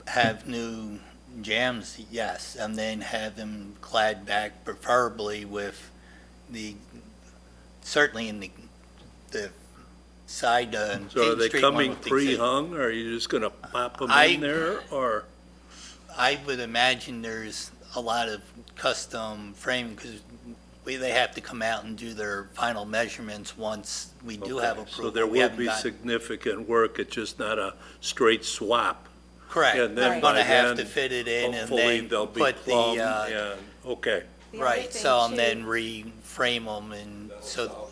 have new jambs, yes, and then have them clad back preferably with certainly in the side, So are Peyton they Street one coming with the pre-hung, or are you just going to pop them I- in there, or? I would imagine there's a lot of custom framing, because they have to come out and do their final measurements once we do have Okay, approval. So there We will haven't be got- significant work, it's just not a straight swap. Correct. And They're then going by to have to then, fit it in, and hopefully then they'll be put plumb, the, okay. The other right, thing, so, and too- then reframe them, and so,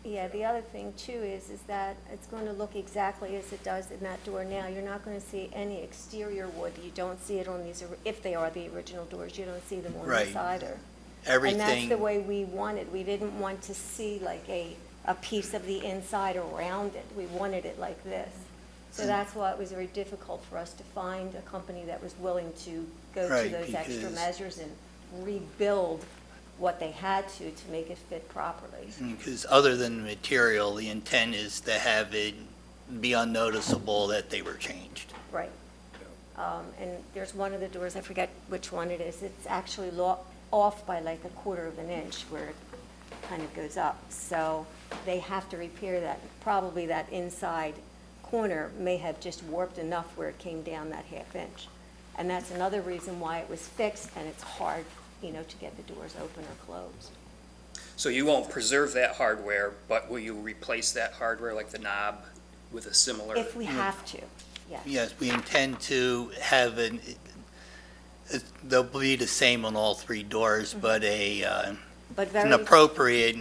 Yeah, the other thing too is that it's going to look exactly as it does in that door now. You're not going to see any exterior wood. You don't see it on these, if they are the original doors, you don't see them on the Right. side or. Everything. And that's the way we wanted. We didn't want to see like a piece of the inside around it. We wanted it like this. So that's why it was very difficult for us to find a company that was willing to go to Right, those extra because- measures and rebuild what they had to make it fit properly. Because other than the material, the intent is to have it be unnoticeable that they were changed. Right. And there's one of the doors, I forget which one it is, it's actually off by like 1/4 of an inch where it kind of goes up. So they have to repair that. Probably that inside corner may have just warped enough where it came down that 1/2 inch. And that's another reason why it was fixed, and it's hard, to get the doors open or closed. So you won't preserve that hardware, but will you replace that hardware, like the knob, with a similar? If we have to, yes. Yes, we intend to have they'll be the same on all 3 doors, but But an very, appropriate,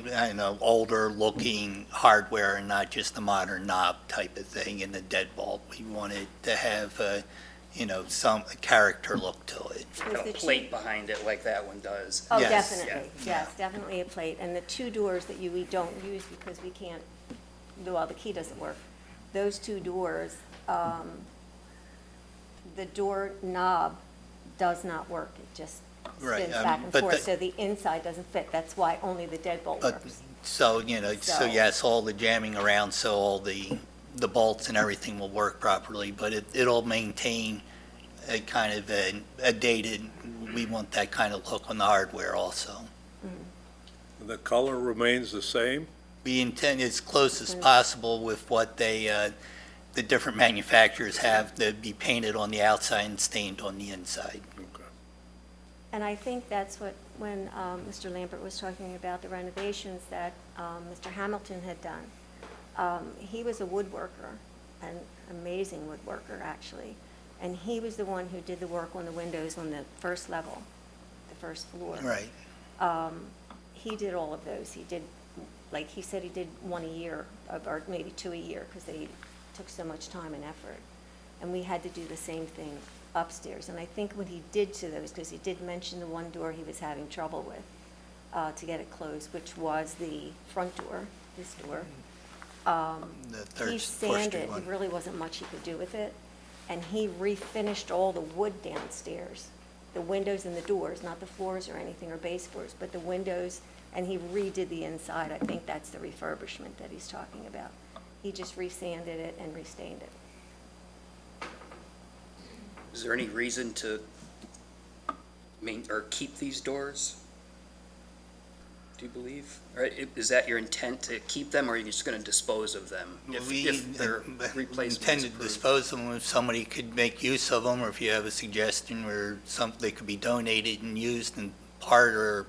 older looking hardware and not just the modern knob type of thing and the deadbolt. We wanted to have, some character look to it. A plate behind it like that one does. oh, Yes. definitely, Yeah. yes, definitely a plate. And the 2 doors that we don't use because we can't, well, the key doesn't work. Those 2 doors, the door knob does not work. It just Right, spins back and but forth, the- so the inside doesn't fit. That's why only the deadbolt But, works. so So- yes, all the jamming around, so all the bolts and everything will work properly, but it'll maintain a kind of a dated, we want that kind of look on the hardware also. The color remains the same? We intend as close as possible with what the different manufacturers have to be painted on the outside and stained on the inside. Okay. And I think that's what, when Mr. Lambert was talking about the renovations that Mr. Hamilton had done, he was a woodworker, an amazing woodworker, actually. And he was the one who did the work on the windows on the first level, the first floor. Right. He did all of those. He did, like he said, he did 1 a year, or maybe 2 a year, because they took so much time and effort. And we had to do the same thing upstairs. And I think what he did to those, because he did mention the one door he was having trouble with to get it closed, which was the front door, this door. The He Fourth sanded, Street there one. really wasn't much he could do with it. And he refinished all the wood downstairs, the windows and the doors, not the floors or anything, or baseboards, but the windows, and he redid the inside. I think that's the refurbishment that he's talking about. He just resanded it and restained it. Is there any reason to keep these doors? Do you believe? Or is that your intent, to keep them, or are you just going to dispose of them? If their replacement intend is to approved? dispose of them if somebody could make use of them, or if you have a suggestion where they could be donated and used in part or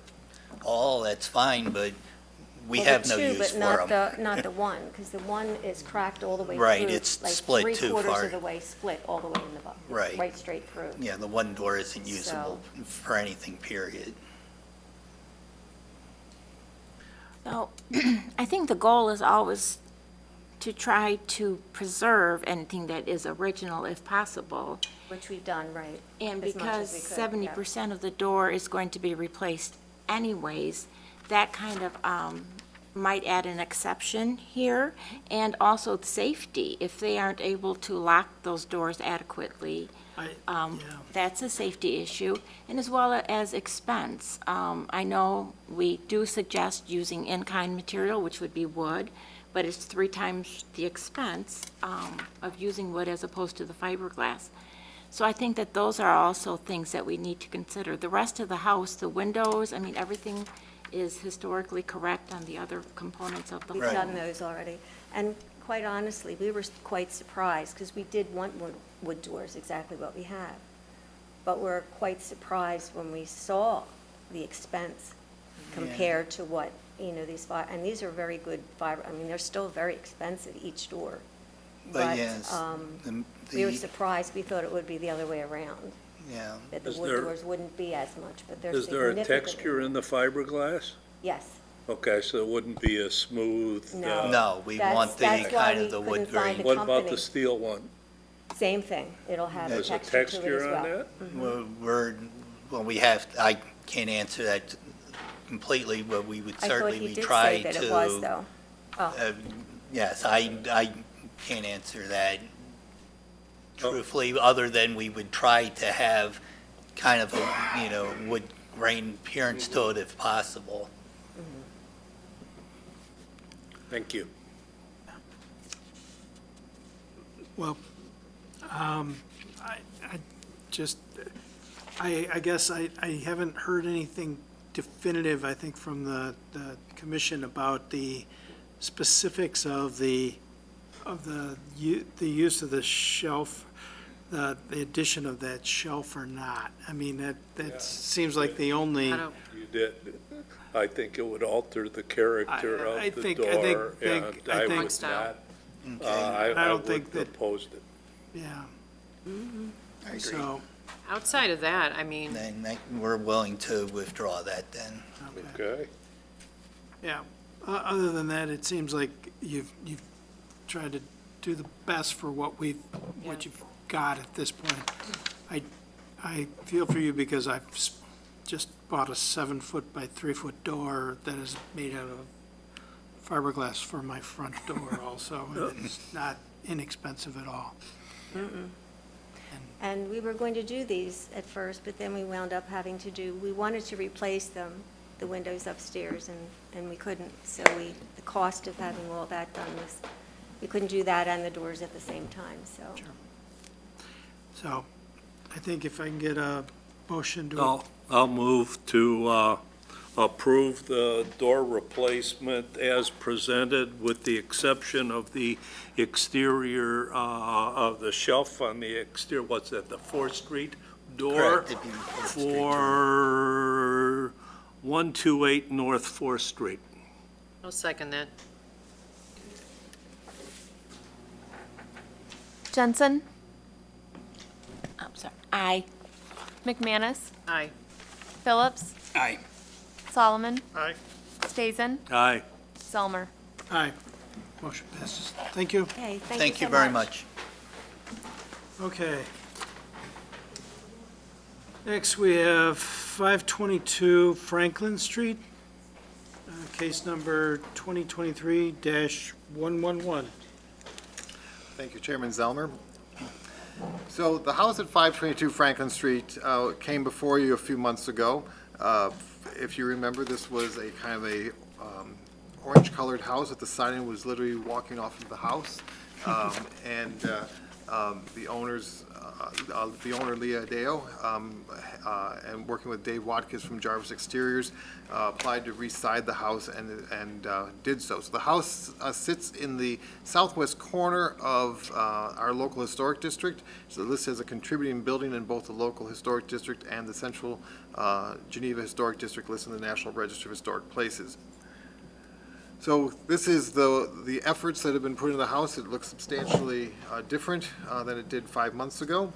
all, that's fine, but we Well, the have no two, use but for not them. not the one, because the one is cracked all the way through. Right, it's like split too 3/4 far. of the way split all the way in the bottom. Right. Right straight through. Yeah, the one door isn't usable for anything, period. So I think the goal is always to try to preserve anything that is original if possible. Which we've done, right. And as much because as we could, yeah. 70% of the door is going to be replaced anyways, that kind of might add an exception here. And also safety, if they aren't able to lock those doors adequately, Yeah. that's a safety issue, and as well as expense. I know we do suggest using in-kind material, which would be wood, but it's 3 times the expense of using wood as opposed to the fiberglass. So I think that those are also things that we need to consider. The rest of the house, the windows, I mean, everything is historically correct on the other components of the We've home. done those already. And quite honestly, we were quite surprised, because we did want wood doors, exactly what we have. But we're quite surprised when we saw the expense compared to what, these and these are very good fiber, I mean, they're still very expensive, each door. But yes, We were surprised, we thought it would be the other way around, yeah. that the Is wood there- doors wouldn't be as much, but they're Is there a significantly. texture in the fiberglass? Yes, Okay, so it wouldn't be a smooth. No. No, we That's- want the that's why kind we of the wood couldn't find grain. a What about company. the steel one? Same thing. It'll have a There's a texture to it as texture on well. that? I can't answer that completely, but we would I thought certainly he be did try say to. that it was, though. Yes, I can't answer that truthfully, other than we would try to have kind of a, wood grain appearance to it if possible. Thank you. Well, I guess I haven't heard anything definitive, I think, from the commission about the specifics of the use of the shelf, the addition of that shelf or not. I mean, Yeah. that seems like the only. I don't, You did. I think it would alter the character I of the think- door, I and think- I would Style. not. I don't would think that- oppose it. Yeah. I agree. So, outside of that, I mean, Then we're willing to withdraw that then. okay. Okay. Yeah. Other than that, it seems like you've tried to do the best for what you've got at this point. I feel for you because I've just bought a 7-foot by 3-foot door that is made out of fiberglass for my front door also. And it's not inexpensive at all. And we were going to do these at first, but then we wound up having we wanted to replace them, the windows upstairs, and we couldn't. So the cost of having all that done was, we couldn't do that and the doors at the same time, so. Sure. So I think if I can get a motion to. I'll move to approve the door replacement as presented, with the exception of the exterior of the shelf on the exterior, what's that, the 4th Street door? Correct, it'd be the 4th Street door. For 128 North 4th Street. I'll second that. Jensen, I'm sorry, aye. McManus, Aye. Phillips, Aye. Solomon, Aye. Stazen, Aye. Selmer. Aye. Motion passes. Thank you. Okay, Thank you so very much. Okay. Next, we have 522 Franklin Street, case number 2023-111. Thank you, Chairman Zellmer. So the house at 522 Franklin Street came before you a few months ago. If you remember, this was a kind of a orange-colored house that the siding was literally walking off of the house. And the owner, Leah Deo, and working with Dave Watkins from Jarvis Exteriors, applied to re-side the house and did so. So the house sits in the southwest corner of our local historic district. So this is a contributing building in both the local historic district and the central Geneva Historic District listed in the National Register of Historic Places. So this is the efforts that have been put into the house. It looks substantially different than it did 5 months ago.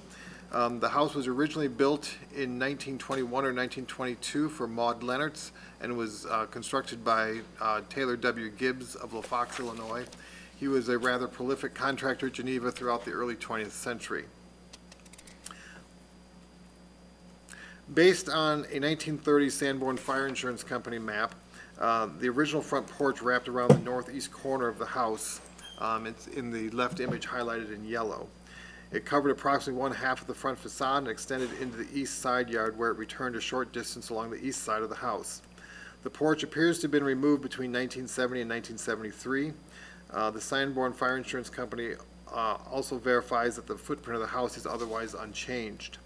The house was originally built in 1921 or 1922 for Maud Lennertz and was constructed by Taylor W. Gibbs of La Fox, Illinois. He was a rather prolific contractor at Geneva throughout the early 20th century. Based on a 1930 Sanborn Fire Insurance Company map, the original front porch wrapped around the northeast corner of the house. It's in the left image highlighted in yellow. It covered approximately 1/2 of the front facade and extended into the east side yard, where it returned a short distance along the east side of the house. The porch appears to have been removed between 1970 and 1973. The Sanborn Fire Insurance Company also verifies that the footprint of the house is otherwise unchanged.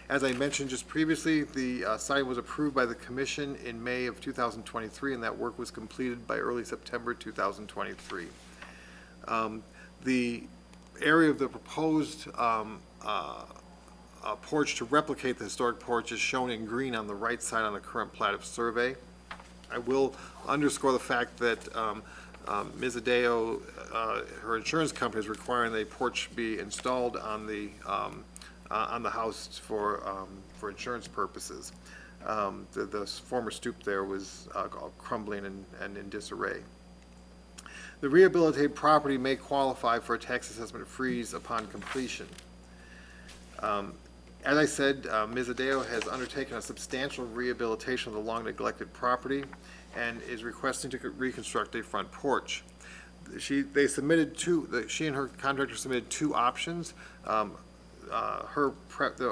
As I mentioned just previously, the site was approved by the commission in May of 2023, and that work was completed by early September 2023. The area of the proposed porch to replicate the historic porch is shown in green on the right side on the current plat of survey. I will underscore the fact that Ms. Adeo, her insurance company, is requiring the porch be installed on the house for insurance purposes. The former stoop there was crumbling and in disarray. The rehabilitated property may qualify for a tax assessment freeze upon completion. As I said, Ms. Adeo has undertaken a substantial rehabilitation of the long neglected property and is requesting to reconstruct a front porch. She and her contractor submitted two options. The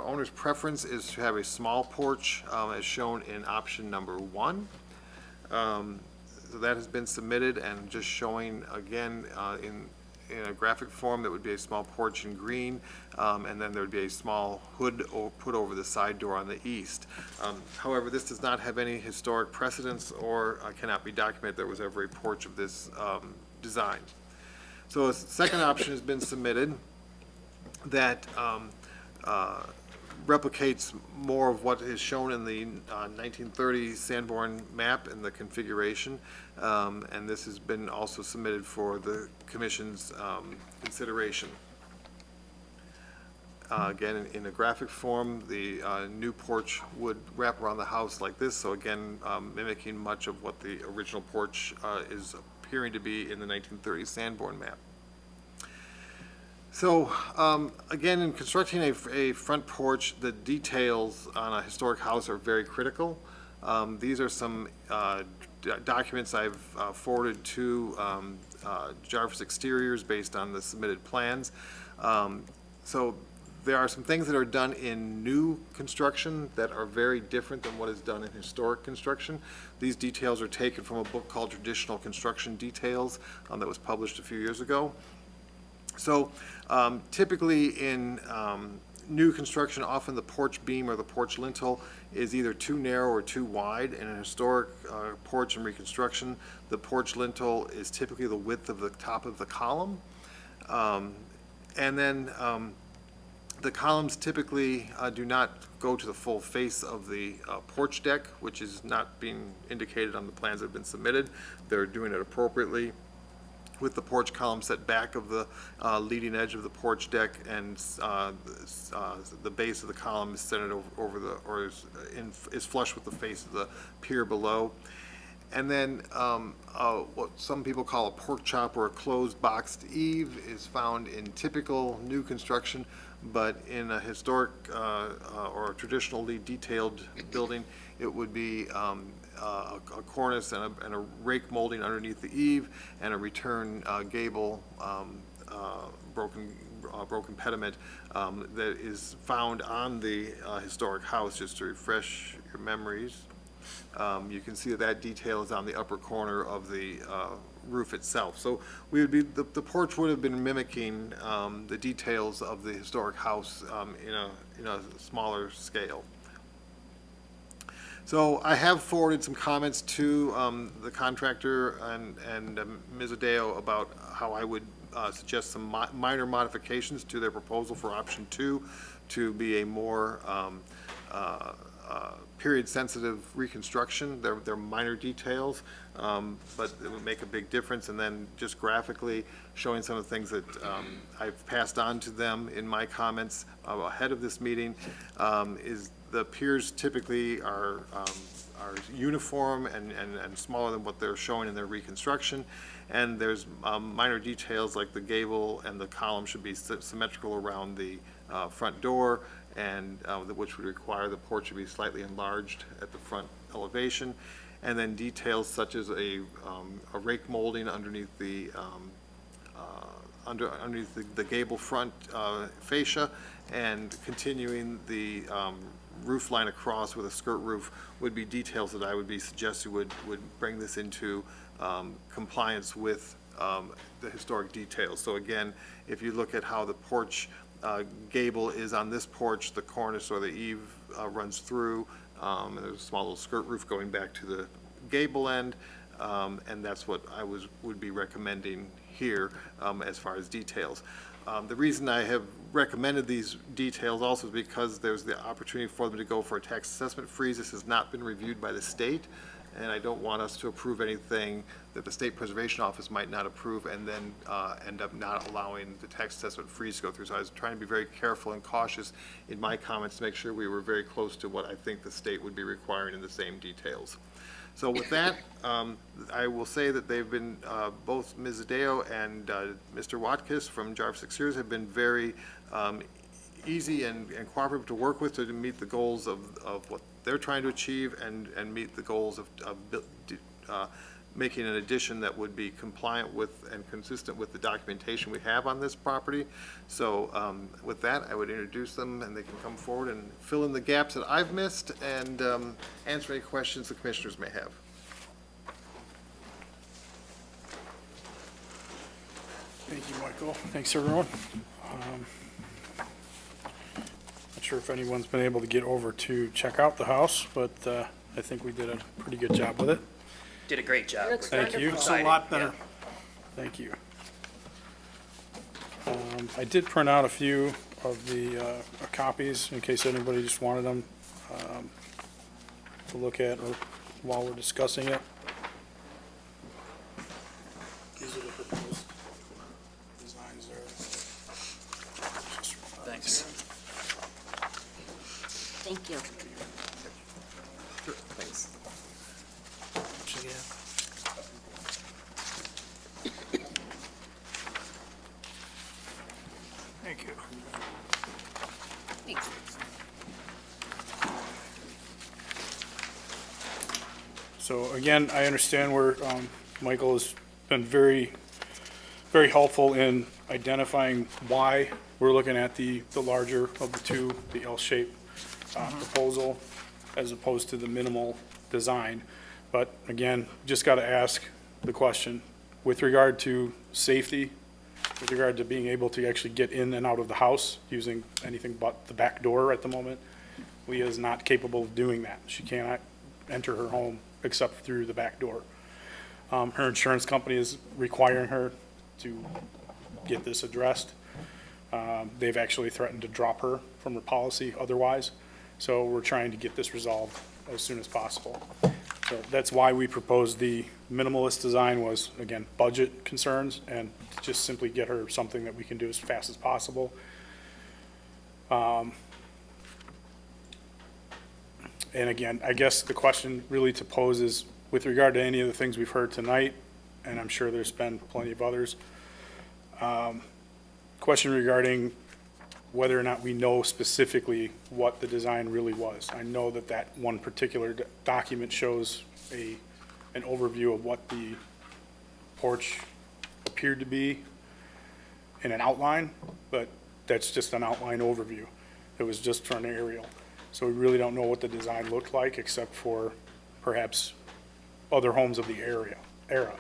owner's preference is to have a small porch, as shown in option number 1. So that has been submitted, and just showing again in a graphic form, that would be a small porch in green, and then there would be a small hood put over the side door on the east. However, this does not have any historic precedence or cannot be documented there was ever a porch of this design. So a second option has been submitted that replicates more of what is shown in the 1930 Sanborn map and the configuration, and this has been also submitted for the Commission's consideration. Again, in a graphic form, the new porch would wrap around the house like this, so again, mimicking much of what the original porch is appearing to be in the 1930 Sanborn map. So, again, in constructing a front porch, the details on a historic house are very critical. These are some documents I've forwarded to Jarvis Exteriors based on the submitted plans. So there are some things that are done in new construction that are very different than what is done in historic construction. These details are taken from a book called Traditional Construction Details that was published a few years ago. So typically in new construction, often the porch beam or the porch lintel is either too narrow or too wide. In a historic porch and reconstruction, the porch lintel is typically the width of the top of the column. And then the columns typically do not go to the full face of the porch deck, which is not being indicated on the plans that have been submitted. They're doing it appropriately, with the porch column set back of the leading edge of the porch deck, and the base of the column is centered over the, or is flush with the face of the pier below. And then what some people call a pork chop or a closed boxed eave is found in typical new construction, but in a historic or a traditionally detailed building, it would be a cornice and a rake molding underneath the eave, and a return gable broken pediment that is found on the historic house. Just to refresh your memories, you can see that detail is on the upper corner of the roof itself. So we would be the porch would have been mimicking the details of the historic house in a smaller scale. So I have forwarded some comments to the contractor and Ms. Adeo about how I would suggest some minor modifications to their proposal for option 2 to be a more period-sensitive reconstruction. They're minor details, but it would make a big difference. And then just graphically showing some of the things that I've passed on to them in my comments ahead of this meeting is the piers typically are uniform and smaller than what they're showing in their reconstruction. And there's minor details like the gable and the column should be symmetrical around the front door, and which would require the porch to be slightly enlarged at the front elevation. And then details such as a rake molding underneath the underneath the gable front fascia, and continuing the roof line across with a skirt roof would be details that I would be suggesting would bring this into compliance with the historic details. So again, if you look at how the porch gable is on this porch, the cornice or the eave runs through, and there's a small little skirt roof going back to the gable end, and that's what I would be recommending here as far as details. The reason I have recommended these details also is because there's the opportunity for them to go for a tax assessment freeze. This has not been reviewed by the state, and I don't want us to approve anything that the State Preservation Office might not approve and then end up not allowing the tax assessment freeze to go through. So I was trying to be very careful and cautious in my comments to make sure we were very close to what I think the state would be requiring in the same details. So with that, I will say that they've been, both Ms. Adeo and Mr. Watkis from Jarvis 6 Years have been very easy and cooperative to work with to meet the goals of what they're trying to achieve and meet the goals of making an addition that would be compliant with and consistent with the documentation we have on this property. So with that, I would introduce them and they can come forward and fill in the gaps that I've missed and answer any questions the commissioners may have. Thank you, Michael. Thanks, everyone. Not sure if anyone's been able to get over to check out the house, but I think we did a pretty good job with it. Did a great job. Thank you. It's a lot better. Thank you. I did print out a few of the copies in case anybody just wanted them to look at or while we're discussing it. These are the proposed designs there. Thanks. Thank you. Thanks. Thank you. So again, I understand where Michael has been very, very helpful in identifying why we're looking at the larger of the two, the L-shaped proposal, as opposed to the minimal design. But again, just got to ask the question, with regard to safety, with regard to being able to actually get in and out of the house using anything but the back door at the moment, Leah is not capable of doing that. She cannot enter her home except through the back door. Her insurance company is requiring her to get this addressed. They've actually threatened to drop her from her policy otherwise. So we're trying to get this resolved as soon as possible. So that's why we proposed the minimalist design was, again, budget concerns and just simply get her something that we can do as fast as possible. And again, I guess the question really to pose is with regard to any of the things we've heard tonight, and I'm sure there's been plenty of others, question regarding whether or not we know specifically what the design really was. I know that that one particular document shows an overview of what the porch appeared to be in an outline, but that's just an outline overview. It was just for an aerial. So we really don't know what the design looked like except for perhaps other homes of the era.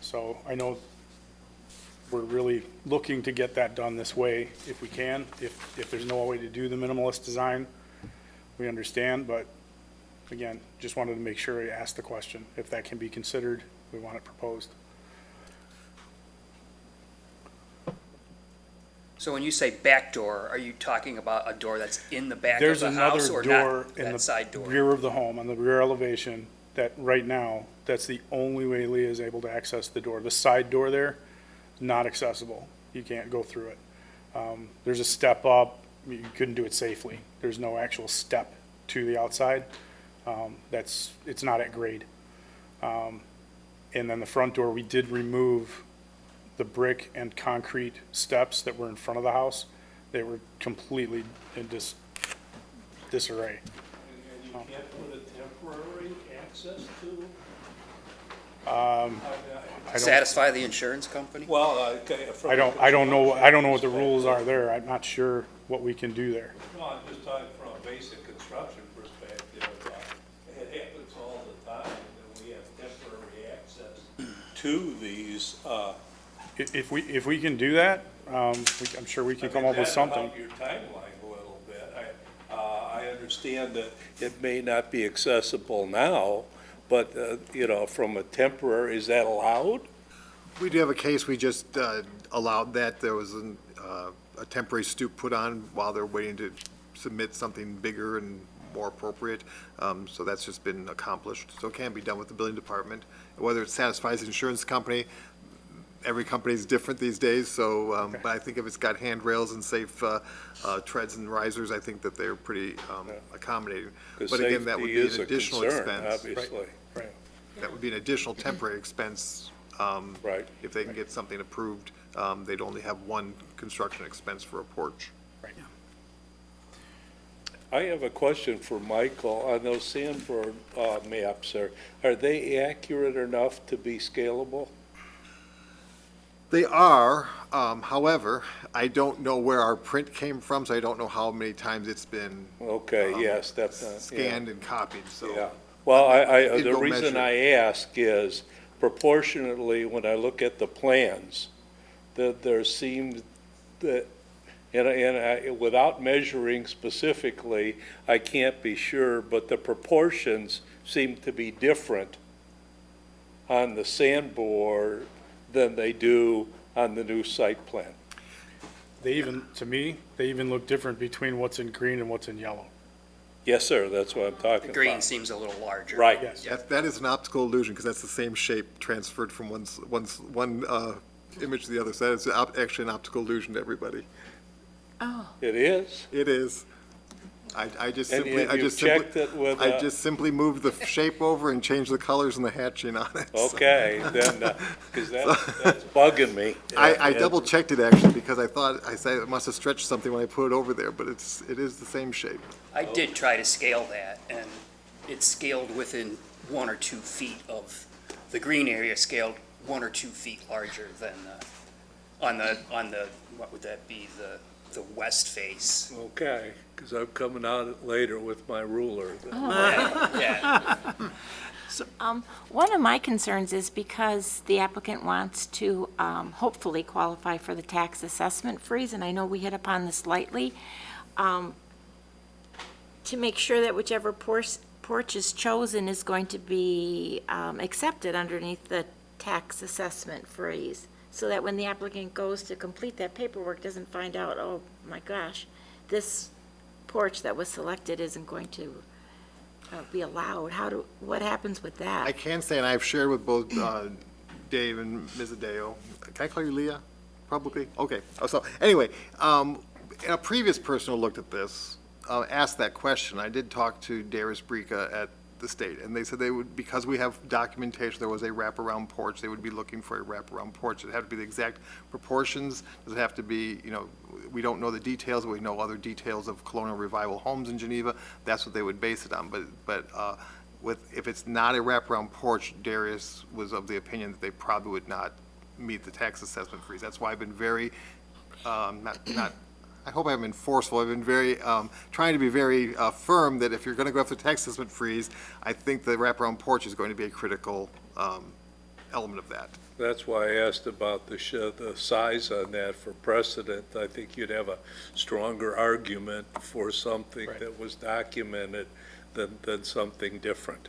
So I know we're really looking to get that done this way if we can. If there's no way to do the minimalist design, we understand, but again, just wanted to make sure I asked the question. If that can be considered, we want it proposed. So when you say back door, are you talking about a door that's in the back of There's the another house or door not in that the side door? rear of the home, on the rear elevation, that right now, that's the only way Leah is able to access the door. The side door there, not accessible. You can't go through it. There's a step up, you couldn't do it safely. There's no actual step to the outside. It's not at grade. And then the front door, we did remove the brick and concrete steps that were in front of the house. They were completely in disarray. And you can't put a temporary access to? Satisfy the insurance company? Well, okay. I don't know what the rules are there. I'm not sure what we can do there. No, I'm just talking from a basic construction perspective. It happens all the time that we have temporary access to these. If we can do that, I'm sure we can come up with something. Your timeline a little bit. I understand that it may not be accessible now, but, from a temporary, is that allowed? We do have a case, we just allowed that. There was a temporary stoop put on while they're waiting to submit something bigger and more appropriate. So that's just been accomplished. So it can be done with the building department. Whether it satisfies the insurance company, every company is different these days, so, but I think if it's got handrails and safe treads and risers, I think that they're pretty accommodating. Because But again, that would safety be is an a additional concern, expense. obviously. Right. That would be an additional temporary expense. Right. If they can get something approved, they'd only have one construction expense for a porch. I have a question for Michael. On those Sanborn maps, are they accurate enough to be scalable? They are, however, I don't know where our print came from, so I don't know how many times it's been Okay, yes, that's, yeah. scanned and copied, so. Yeah, well, You'd the go reason measure. I ask is proportionately, when I look at the plans, that there seemed that, without measuring specifically, I can't be sure, but the proportions seem to be different on the sandboard than they do on the new site plan. They even, to me, they even look different between what's in green and what's in yellow. Yes, sir, that's what I'm talking about. Green seems a little larger. Right. Yes. That is an optical illusion, because that's the same shape transferred from one image to the other, so that is actually an optical illusion to everybody. It is? It is. I just And simply, you checked it with, I just simply moved the shape over and changed the colors and the hatching on it. so. Okay, then, because that's bugging me. I And- double checked it actually, because I thought, I said it must have stretched something when I put it over there, but it is the same shape. I did try to scale that, and it's scaled within 1 or 2 feet of, the green area scaled 1 or 2 feet larger than, on the, what would that be, the west face. Okay, because I'm coming out later with my ruler. Yeah. One of my concerns is because the applicant wants to hopefully qualify for the tax assessment freeze, and I know we hit upon this lightly, to make sure that whichever porch is chosen is going to be accepted underneath the tax assessment freeze, so that when the applicant goes to complete that paperwork, doesn't find out, oh my gosh, this porch that was selected isn't going to be allowed. What happens with that? I can say, and I've shared with both Dave and Ms. Adeo, can I call you Leah, publicly? Okay, so, anyway, a previous person who looked at this asked that question. I did talk to Darius Brica at the state, and they said they would, because we have documentation, there was a wraparound porch, they would be looking for a wraparound porch. It'd have to be the exact proportions, does it have to be, we don't know the details, but we know other details of colonial revival homes in Geneva, that's what they would base it on, but if it's not a wraparound porch, Darius was of the opinion that they probably would not meet the tax assessment freeze. That's why I've been very, I hope I haven't been forceful. I've been very, trying to be very firm that if you're going to go after tax assessment freeze, I think the wraparound porch is going to be a critical element of that. That's why I asked about the size on that for precedent. I think you'd have a stronger argument for something that was documented than something different.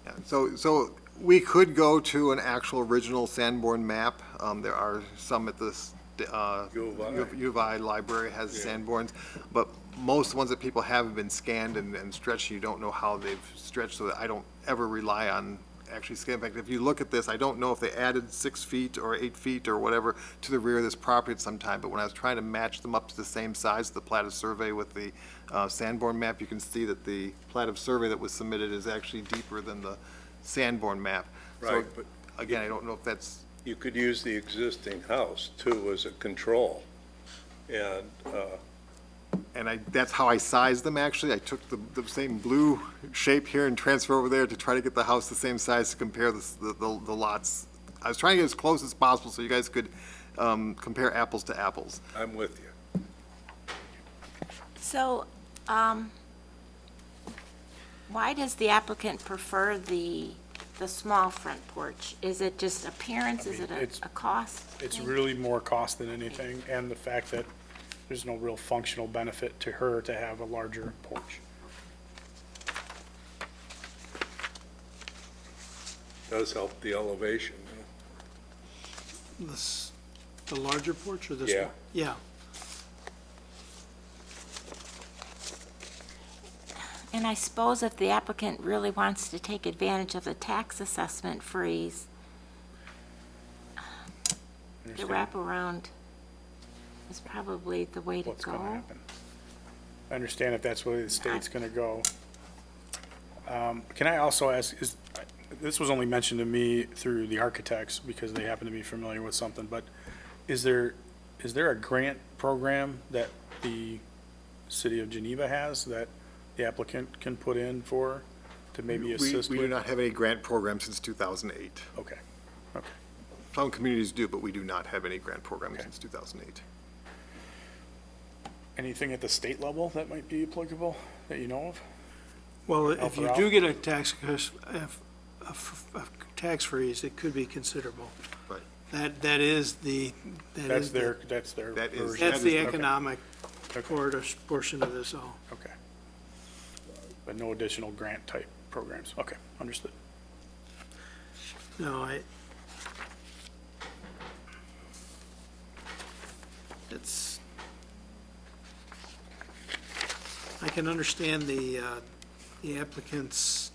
Yeah, so we could go to an actual original Sanborn map. There are some at the U of I library has Sanborns, but most ones that people have been scanned and stretched. You don't know how they've stretched, so that I don't ever rely on actually scanning. In fact, if you look at this, I don't know if they added 6 feet or 8 feet or whatever to the rear of this property at some time, but when I was trying to match them up to the same size, the plat of survey with the Sanborn map, you can see that the plat of survey that was submitted is actually deeper than the Sanborn map. Right, So, but again, I don't know if that's, you could use the existing house too as a control. And that's how I sized them, actually. I took the same blue shape here and transfer over there to try to get the house the same size to compare the lots. I was trying to get as close as possible so you guys could compare apples to apples. I'm with you. So, why does the applicant prefer the small front porch? Is it just appearance? Is it a cost? It's thing? really more cost than anything, and the fact that there's no real functional benefit to her to have a larger porch. Does help the elevation. The larger porch or this Yeah. one? Yeah. And I suppose if the applicant really wants to take advantage of the tax assessment freeze, the wraparound is probably the way to What's going to go. happen. I understand if that's where the state's going to go. Can I also ask, this was only mentioned to me through the architects because they happen to be familiar with something, but is there a grant program that the city of Geneva has that the applicant can put in for to maybe assist We with? do not have any grant program since 2008. Okay, okay. Some communities do, but we do not have any grant program Okay. since 2008. Anything at the state level that might be applicable that you know of? Well, Help if you her do out? get a tax freeze, it could be considerable. Right. That is the, That's their That is- version. that's the okay. economic Okay. portion of this all. Okay. But no additional grant type programs. Okay, understood. No, I can understand the applicants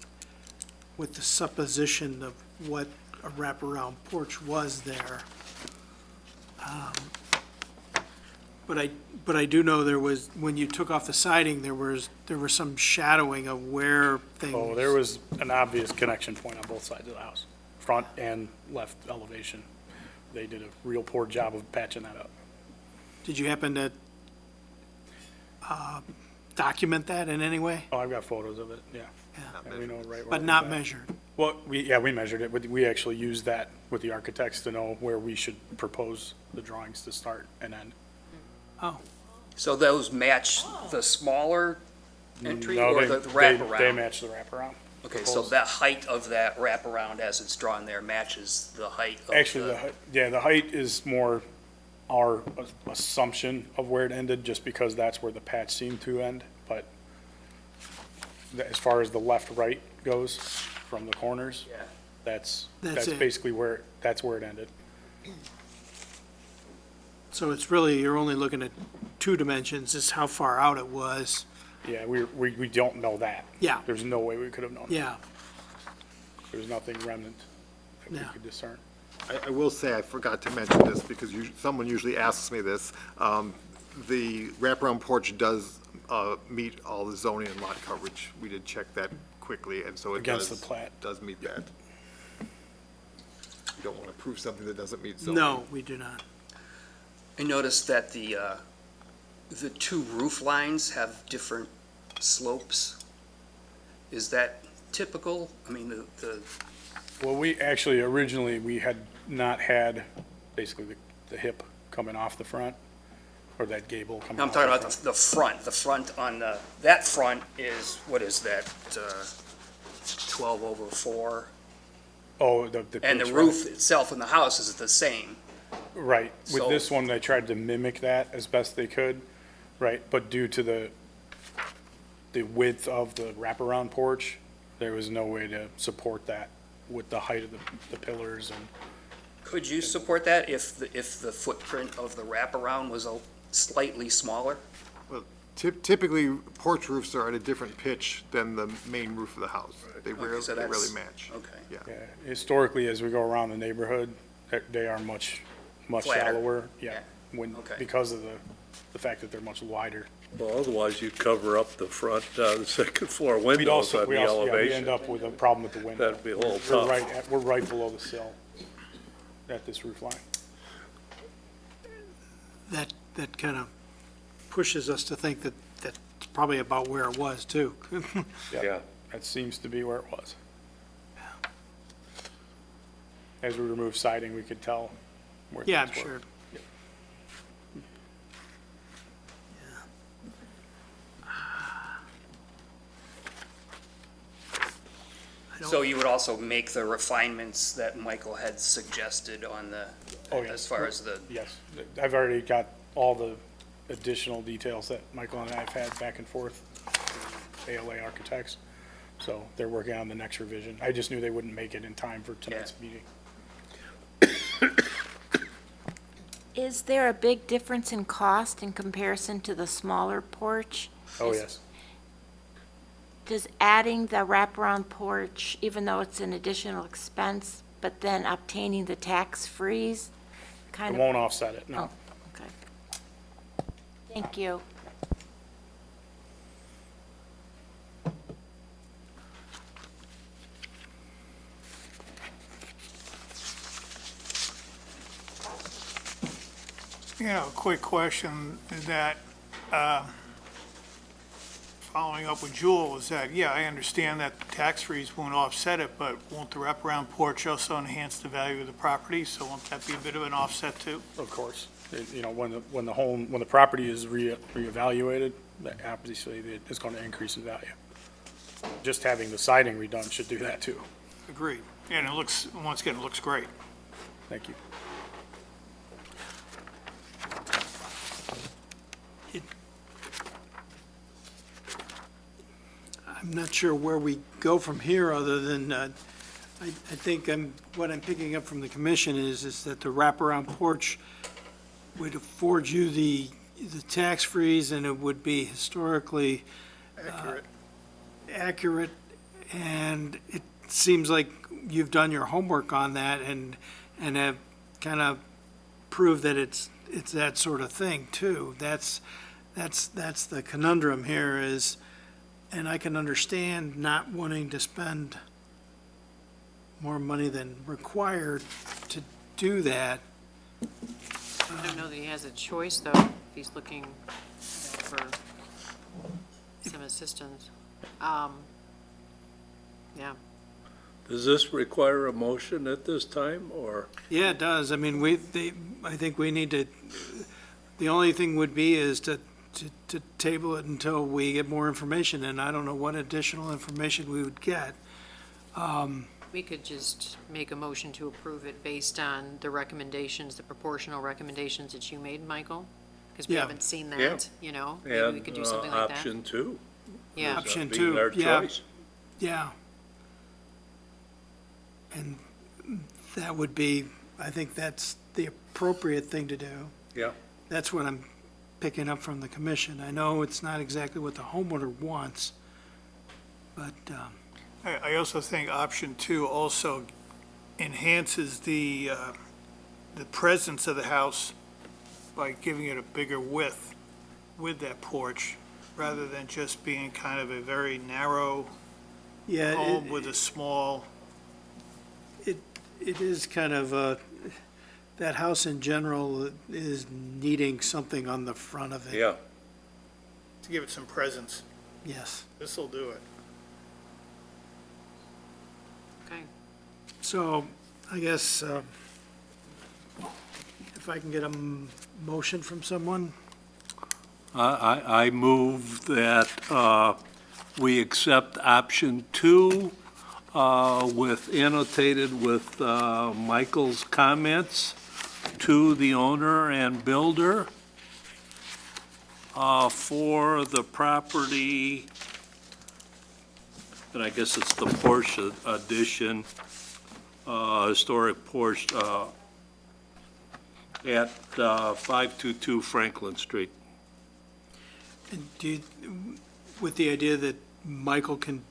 with the supposition of what a wraparound porch was there. But I do know there was, when you took off the siding, there was some shadowing of where things. Oh, there was an obvious connection point on both sides of the house, front and left elevation. They did a real poor job of patching that up. Did you happen to document that in any way? Oh, I've got photos of it, yeah. Yeah. And we know right where But it not was at. measured? Well, we measured it, but we actually used that with the architects to know where we should propose the drawings to start and end. Oh, So those match the smaller entry No, or they- the They wraparound? match the wraparound. Okay, so the height of that wraparound as it's drawn there matches the height of Actually, the height is more our assumption of where it ended, just because that's where the patch seemed to end, but as far as the left-right goes from the corners, Yeah. That's that's it. basically where it ended. so it's really, you're only looking at two dimensions, is how far out it was. Yeah, we don't know that. Yeah. There's no way we could have known that. Yeah, There's nothing remnant that we Yeah. could discern. I will say, I forgot to mention this, because someone usually asks me this. The wraparound porch does meet all the zoning and lot coverage. We did check that quickly, and so it Against does. the plat. Does meet that. You don't want to prove something that doesn't meet zoning. no, we do not. I noticed that the two roof lines have different slopes. Is that typical? I mean, the Well, originally, we had not had basically the hip coming off the front, or that gable coming off I'm talking the about front. the front on that front is, what is that, 12/4? Oh, the. And the pitch roof itself in the house is the same. Right. With So- this one, they tried to mimic that as best they could, right? But due to the width of the wraparound porch, there was no way to support that with the height of the pillars and, Could you support that if the footprint of the wraparound was slightly smaller? Well, typically, porch roofs are at a different pitch than the main roof of the house. They rarely, so they that's- rarely match. Okay. Yeah. yeah, historically, as we go around the neighborhood, they are much Flatter. shallower. Yeah, Okay. because of the fact that they're much wider. Well, otherwise you'd cover up the front, the second floor We'd windows also, on we the also, yeah, we end elevation. up with a problem with the window. That'd be a little We're tough. we're right below the sill at this roof line. That kind of pushes us to think that that's probably about where it was, too. Yeah. That seems to be where it was. As we remove siding, we could tell where Yeah, I'm things were. sure. I don't- So you would also make the refinements that Michael had suggested on Oh, yeah. as far as the, Yes, I've already got all the additional details that Michael and I have had back and forth, with ALA Architects. So they're working on the next revision. I just knew they wouldn't make it in time for tonight's meeting. Is there a big difference in cost in comparison to the smaller porch? Oh, yes. Does adding the wraparound porch, even though it's an additional expense, but then obtaining the tax-frees, It kind of? won't offset it, no. Oh, okay. Thank you. Yeah, a quick question that, following up with Jewel, is that, yeah, I understand that the tax freeze won't offset it, but won't the wraparound porch also enhance the value of the property? So won't that be a bit of an offset too? Of course. You know, when the property is reevaluated, that obviously it's going to increase in value. Just having the siding redone should do that too. Agreed. And it looks, once again, it looks great. Thank you. I'm not sure where we go from here, other than, I think what I'm picking up from the commission is that the wraparound porch would afford you the tax freeze, and it would be historically accurate, and it seems like you've done your homework on that and have kind of proved that it's that sort of thing too. That's the conundrum here is, and I can understand not wanting to spend more money than required to do that. I don't know that he has a choice, though, if he's looking for some assistance. Yeah. Does this require a motion at this time, or? Yeah, it does. I mean, I think we need to, the only thing would be is to table it until we get more information, and I don't know what additional information we would get. We could just make a motion to approve it based on the recommendations, the proportional recommendations that you made, Michael? Because we Yeah. haven't seen Yeah. that, you know? Maybe we could do something like that. Option two. Yeah. Option Being two, our yeah. choice. Yeah. And that would be, I think that's the appropriate thing to do. Yeah. That's what I'm picking up from the commission. I know it's not exactly what the homeowner wants, but, I also think option two also enhances the presence of the house by giving it a bigger width with that porch, rather than just being kind of a very narrow yeah, home with a small, it is kind of, that house in general is needing something on the front of it. Yeah. to give it some presence. Yes. This'll do it. Okay. So I guess if I can get a motion from someone? I move that we accept option two with annotated with Michael's comments to the owner and builder for the property, and I guess it's the Porsche addition, historic Porsche at 522 Franklin Street. And do you, with the idea that Michael can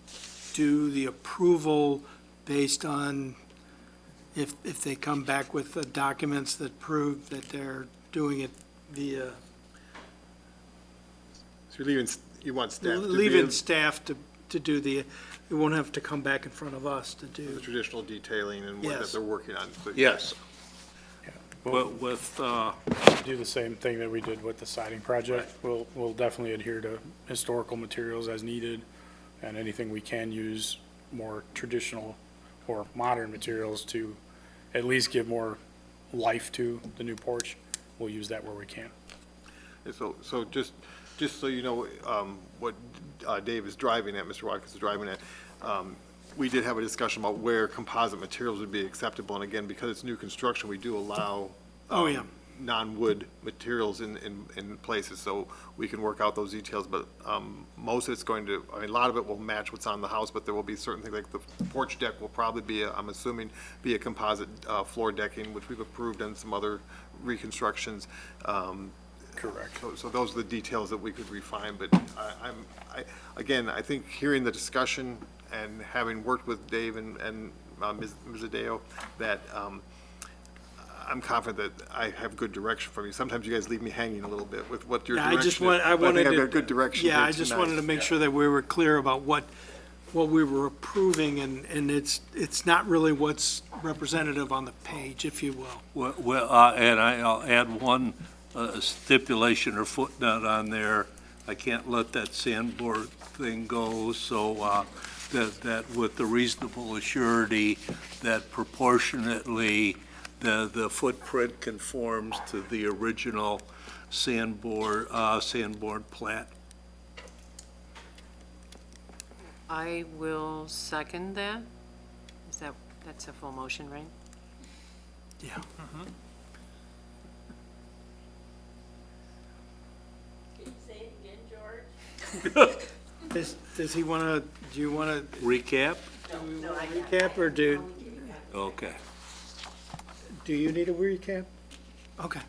do the approval based on if they come back with the documents that prove that they're doing it via, So you want staff to be leaving staff to do the, it won't have to come back in front of us to the do. traditional detailing and what that Yes. they're working on. So Yes. We'll With, do the same thing that we did with the siding project. We'll definitely adhere to historical materials as needed, and anything we can use more traditional or modern materials to at least give more life to the new porch, we'll use that where we can. And so just so you know, what Dave is driving at, Mr. Watkins is driving at, we did have a discussion about where composite materials would be acceptable, and again, because it's new construction, we do allow Oh, yeah. non-wood materials in places, so we can work out those details, but most of it's going to, I mean, a lot of it will match what's on the house, but there will be certain things, like the porch deck will probably be, I'm assuming, be a composite floor decking, which we've approved on some other reconstructions. Correct. So those are the details that we could refine, but again, I think hearing the discussion and having worked with Dave and Ms. Adeo, that I'm confident that I have good direction from you. Sometimes you guys leave me hanging a little bit with what your Yeah, direction I is, but I wanted think I've to. got good direction Yeah, here I just tonight. wanted to make sure that we were clear about what we were approving, and it's not really what's representative on the page, if you will. And I'll add one stipulation or footnote on there. I can't let that sandboard thing go, so that with the reasonable assurity that proportionately the footprint conforms to the original sandboard plat. I will second that. That's a full motion, right? Yeah. Can you say it again, George? Does he want to, do you want to Recap? recap, or do Okay. you need a recap? Okay,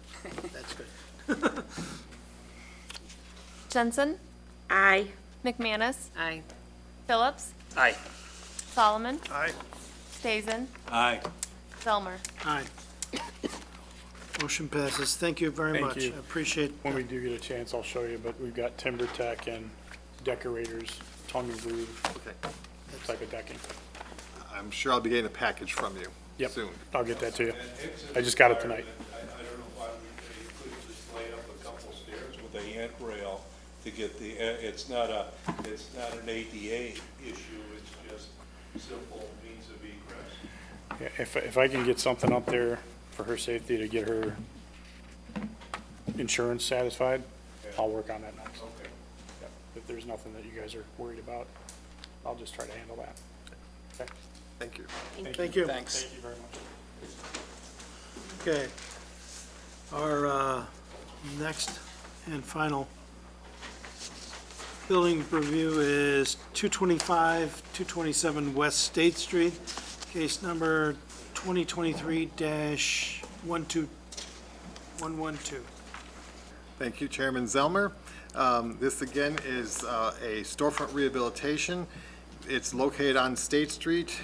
that's good. Jensen, Aye. McManus, Aye. Phillips, Aye. Solomon, Aye. Stazen, Aye. Zelmer. Aye. Motion passes. Thank you very Thank much. you. I appreciate. When we do get a chance, I'll show you, but we've got timber tech and decorators, tongue and groove Okay. type of decking. I'm sure I'll be getting a package from you Yep. soon. I'll get that to you. I just got it tonight. I don't know why we couldn't just lay up a couple stairs with a handrail to get the, it's not an ADA issue, it's just simple means of egress. Yeah, if I can get something up there for her safety to get her insurance satisfied, I'll work on that next. Okay. Yep. If there's nothing that you guys are worried about, I'll just try to handle that. Okay? Thank you. Thank you. Thanks. Thank you very much. Okay. Our next and final building review is 225, 227 West State Street, case number 2023-12112. Thank you, Chairman Zelmer. This again is a storefront rehabilitation. It's located on State Street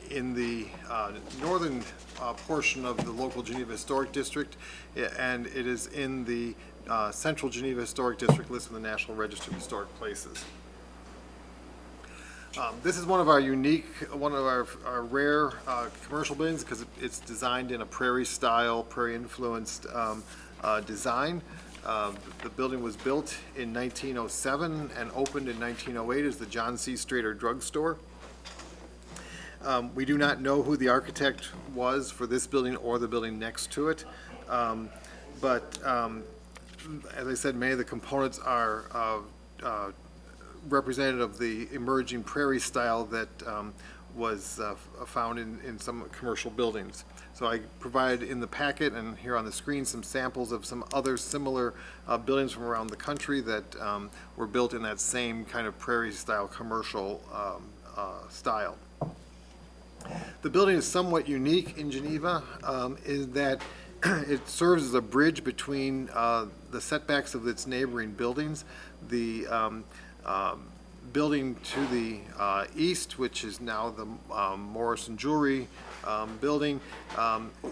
in the northern portion of the local Geneva Historic District, and it is in the Central Geneva Historic District listed in the National Register of Historic Places. This is one of our rare commercial buildings because it's designed in a prairie-style, prairie-influenced design. The building was built in 1907 and opened in 1908 as the John C. Strader Drug Store. We do not know who the architect was for this building or the building next to it, but as I said, many of the components are representative of the emerging prairie style that was found in some commercial buildings. So I provided in the packet and here on the screen some samples of some other similar buildings from around the country that were built in that same kind of prairie style commercial style. The building is somewhat unique in Geneva in that it serves as a bridge between the setbacks of its neighboring buildings. The building to the east, which is now the Morrison Jewelry building,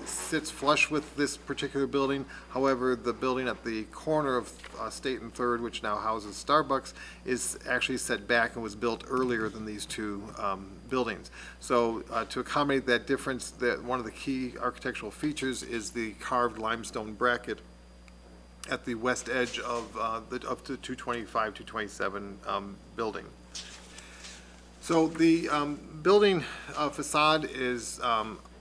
sits flush with this particular building. However, the building at the corner of State and Third, which now houses Starbucks, is actually set back and was built earlier than these two buildings. So to accommodate that difference, one of the key architectural features is the carved limestone bracket at the west edge of the 225, 227 building. So the building facade is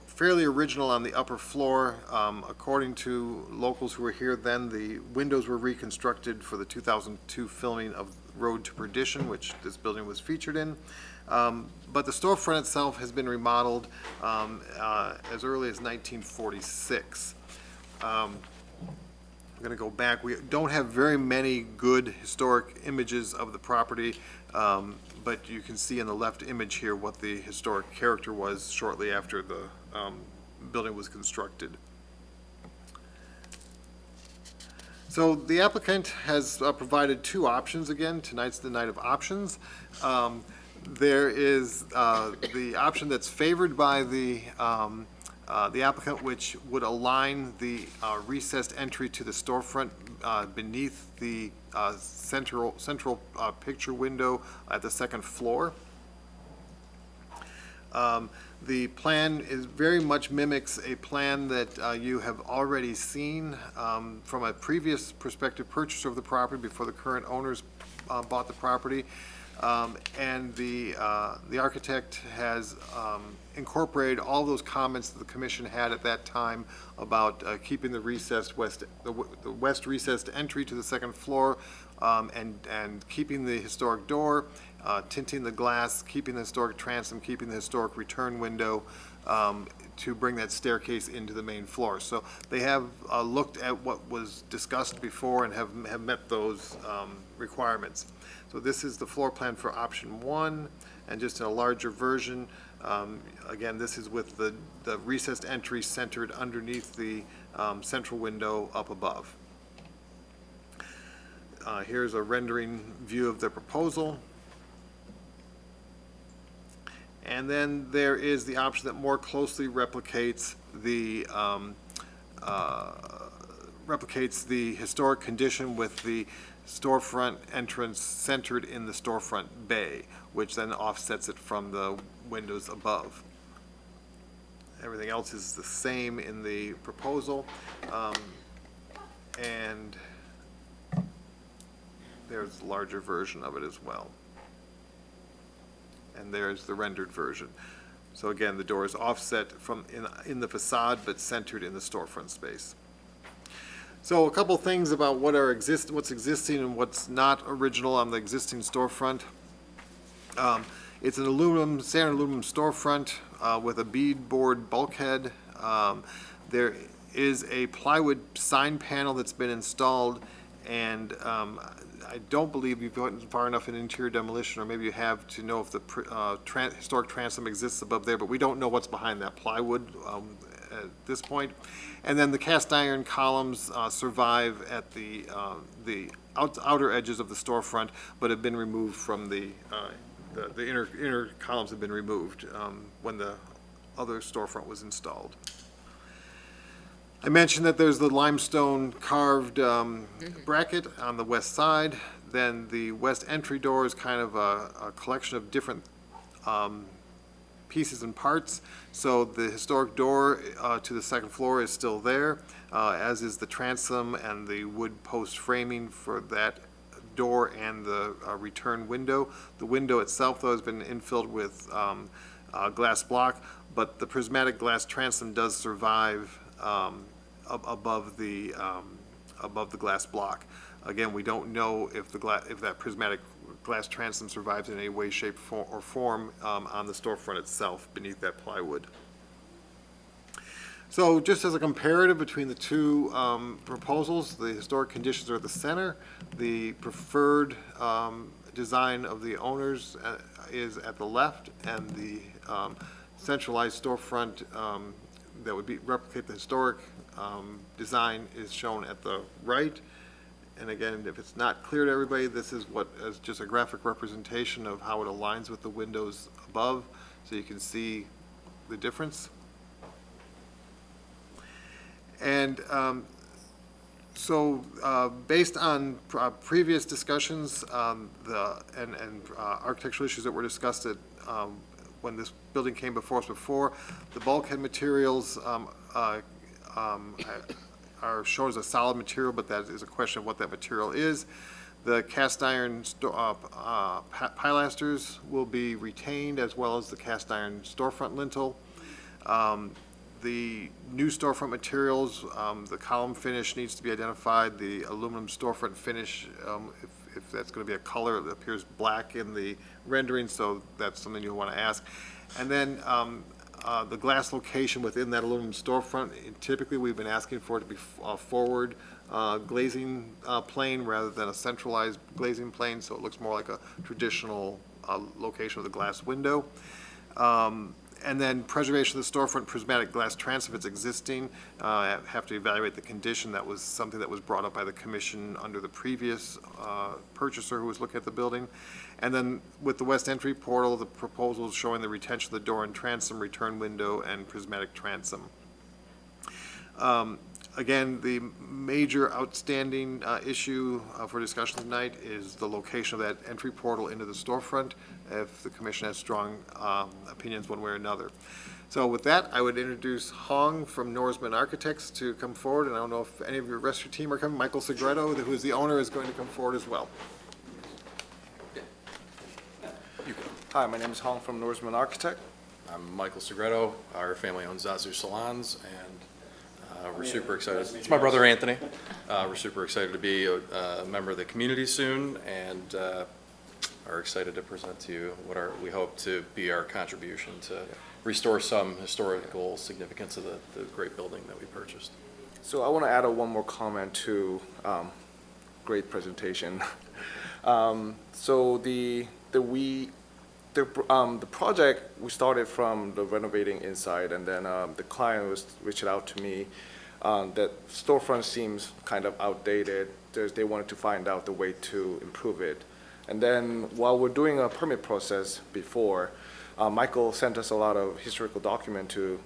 fairly original on the upper floor. According to locals who were here then, the windows were reconstructed for the 2002 filming of Road to Perdition, which this building was featured in. But the storefront itself has been remodeled as early as 1946. I'm going to go back. We don't have very many good historic images of the property, but you can see in the left image here what the historic character was shortly after the building was constructed. So the applicant has provided two options again. Tonight's the night of options. There is the option that's favored by the applicant, which would align the recessed entry to the storefront beneath the central picture window at the second floor. The plan very much mimics a plan that you have already seen from a previous prospective purchaser of the property before the current owners bought the property. And the architect has incorporated all those comments that the commission had at that time about keeping the west recessed entry to the second floor, and keeping the historic door, tinting the glass, keeping the historic transom, keeping the historic return window, to bring that staircase into the main floor. So they have looked at what was discussed before and have met those requirements. So this is the floor plan for option one, and just in a larger version. Again, this is with the recessed entry centered underneath the central window up above. Here's a rendering view of the proposal. And then there is the option that more closely replicates the historic condition with the storefront entrance centered in the storefront bay, which then offsets it from the windows above. Everything else is the same in the proposal. And there's a larger version of it as well. And there's the rendered version. So again, the door is offset from in the facade, but centered in the storefront space. So a couple things about what's existing and what's not original on the existing storefront. It's an standard aluminum storefront with a beadboard bulkhead. There is a plywood sign panel that's been installed, and I don't believe you've gotten far enough in interior demolition, or maybe you have, to know if the historic transom exists above there, but we don't know what's behind that plywood at this point. And then the cast iron columns survive at the outer edges of the storefront, but have been removed from the inner columns have been removed when the other storefront was installed. I mentioned that there's the limestone carved bracket on the west side. Then the west entry door is kind of a collection of different pieces and parts. So the historic door to the second floor is still there, as is the transom and the wood post framing for that door and the return window. The window itself, though, has been infilled with glass block, but the prismatic glass transom does survive above the glass block. Again, we don't know if that prismatic glass transom survives in any way, shape, or form on the storefront itself beneath that plywood. So just as a comparative between the two proposals, the historic conditions are at the center. The preferred design of the owners is at the left, and the centralized storefront that would replicate the historic design is shown at the right. And again, if it's not clear to everybody, this is just a graphic representation of how it aligns with the windows above, so you can see the difference. And based on previous discussions and architectural issues that were discussed at when this building came before us before, the bulkhead materials are shown as a solid material, but that is a question of what that material is. The cast iron pilasters will be retained, as well as the cast iron storefront lintel. The new storefront materials, the column finish needs to be identified. The aluminum storefront finish, if that's going to be a color, it appears black in the rendering, so that's something you'll want to ask. And then the glass location within that aluminum storefront, typically we've been asking for it to be forward glazing plane rather than a centralized glazing plane, so it looks more like a traditional location of the glass window. And then preservation of the storefront prismatic glass transom, if it's existing, have to evaluate the condition. That was something that was brought up by the commission under the previous purchaser who was looking at the building. And then with the west entry portal, the proposal is showing the retention of the door and transom, return window, and prismatic transom. Again, the major outstanding issue for discussion tonight is the location of that entry portal into the storefront, if the commission has strong opinions one way or another. So with that, I would introduce Hong from Norsman Architects to come forward, and I don't know if any of your rest of your team are coming. Michael Segreto, who is the owner, is going to come forward as well. Hi, my name is Hong from Norsman Architect. I'm Michael Segreto. Our family owns Zazu Salons, and we're super excited. It's my brother Anthony. We're super excited to be a member of the community soon, and are excited to present to you what we hope to be our contribution to restore some historical significance of the great building that we purchased. So I want to add one more comment to great presentation. So the project, we started from the renovating inside, and then the client was reaching out to me that storefront seems kind of outdated. They wanted to find out the way to improve it. And then while we're doing a permit process before, Michael sent us a lot of historical document to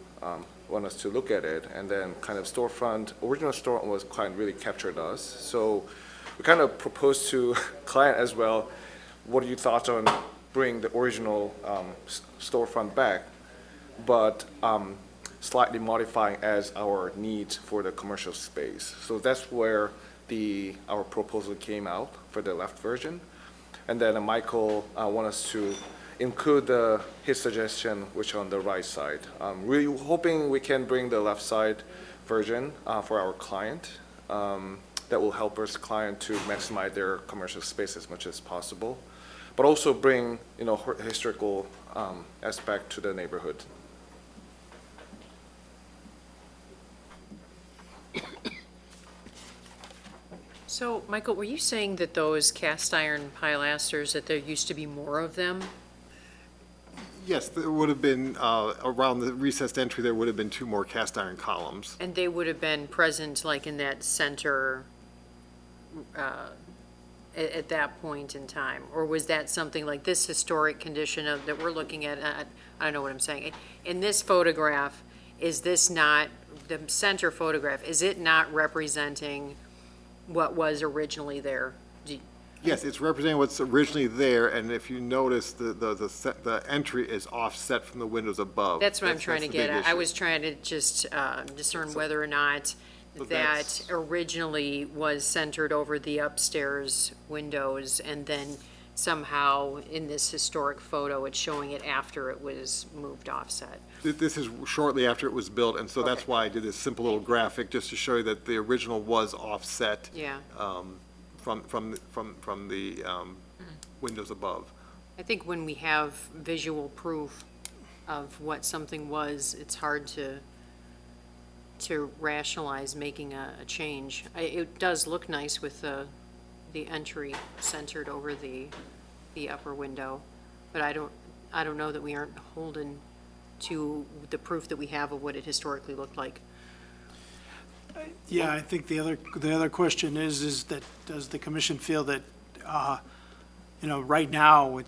want us to look at it, and then kind of original storefront was quite really captured us. So we kind of proposed to client as well, what are your thoughts on bring the original storefront back, but slightly modifying as our needs for the commercial space. So that's where our proposal came out for the left version. And then Michael wanted us to include his suggestion, which on the right side. We're hoping we can bring the left side version for our client. That will help our client to maximize their commercial space as much as possible, but also bring, historical aspect to the neighborhood. So, Michael, were you saying that those cast iron pilasters, that there used to be more of them? Yes, there would have been, around the recessed entry, there would have been 2 more cast iron columns. And they would have been present like in that center at that point in time? Or was that something like this historic condition that we're looking at? I don't know what I'm saying. In this photograph, is this not, the center photograph, is it not representing what was originally there? Yes, it's representing what's originally there, and if you notice, the entry is offset from the windows above. That's what I'm trying to the get big at. I issue. was trying to just discern whether or not So that that's- originally was centered over the upstairs windows, and then somehow in this historic photo, it's showing it after it was moved offset. This is shortly after it was built, and so that's Okay. why I did this simple little graphic, just to show you that the original was offset Yeah. from the windows above. I think when we have visual proof of what something was, it's hard to rationalize making a change. It does look nice with the entry centered over the upper window, but I don't know that we aren't beholden to the proof that we have of what it historically looked like. Yeah, I think the other question is that, does the commission feel that, right now,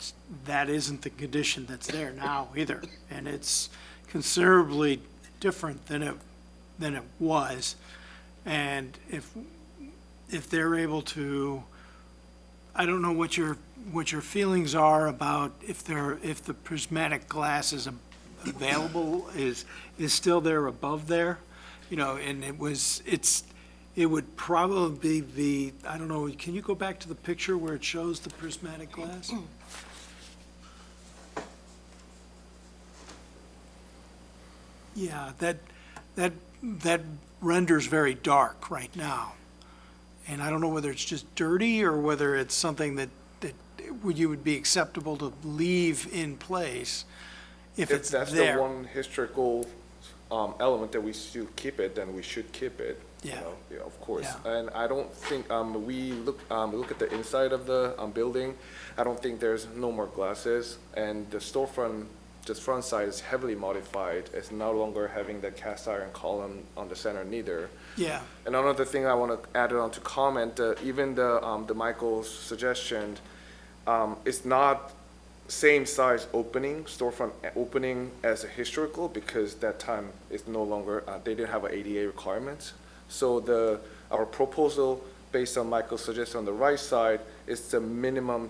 that isn't the condition that's there now either, and it's considerably different than it was, and if they're able to, I don't know what your feelings are about if the prismatic glass is available, is still there above there. And it would probably be, I don't know, can you go back to the picture where it shows the prismatic glass? Yeah, that renders very dark right now. And I don't know whether it's just dirty or whether it's something that you would be acceptable to leave in place if it's there. If that's the one historical element that we should keep it, then we should keep it. Yeah. Of course. Yeah. And I don't think, we look at the inside of the building, I don't think there's no more glasses, and the storefront just front side is heavily modified. It's no longer having the cast iron column on the center neither. Yeah. And another thing I want to add on to comment, even the Michael's suggestion, it's not same size opening, storefront opening as a historical, because that time it's no longer, they didn't have an ADA requirement. So our proposal, based on Michael's suggestion on the right side, is the minimum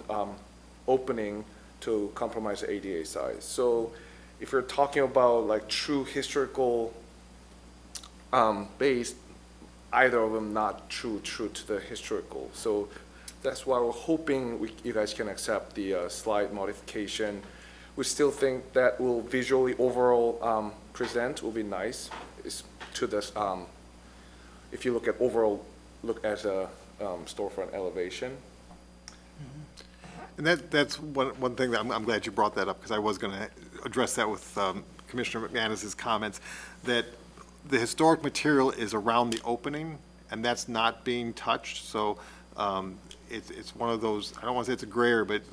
opening to compromise the ADA size. So if you're talking about like true historical base, either of them not true to the historical. So that's why we're hoping you guys can accept the slight modification. We still think that will visually overall present will be nice. It's to this, if you look at overall, look at a storefront elevation. And that's one thing that I'm glad you brought that up, because I was going to address that with Commissioner McManus's comments, that the historic material is around the opening, and that's not being touched. So it's one of those, I don't want to say it's a gray area, but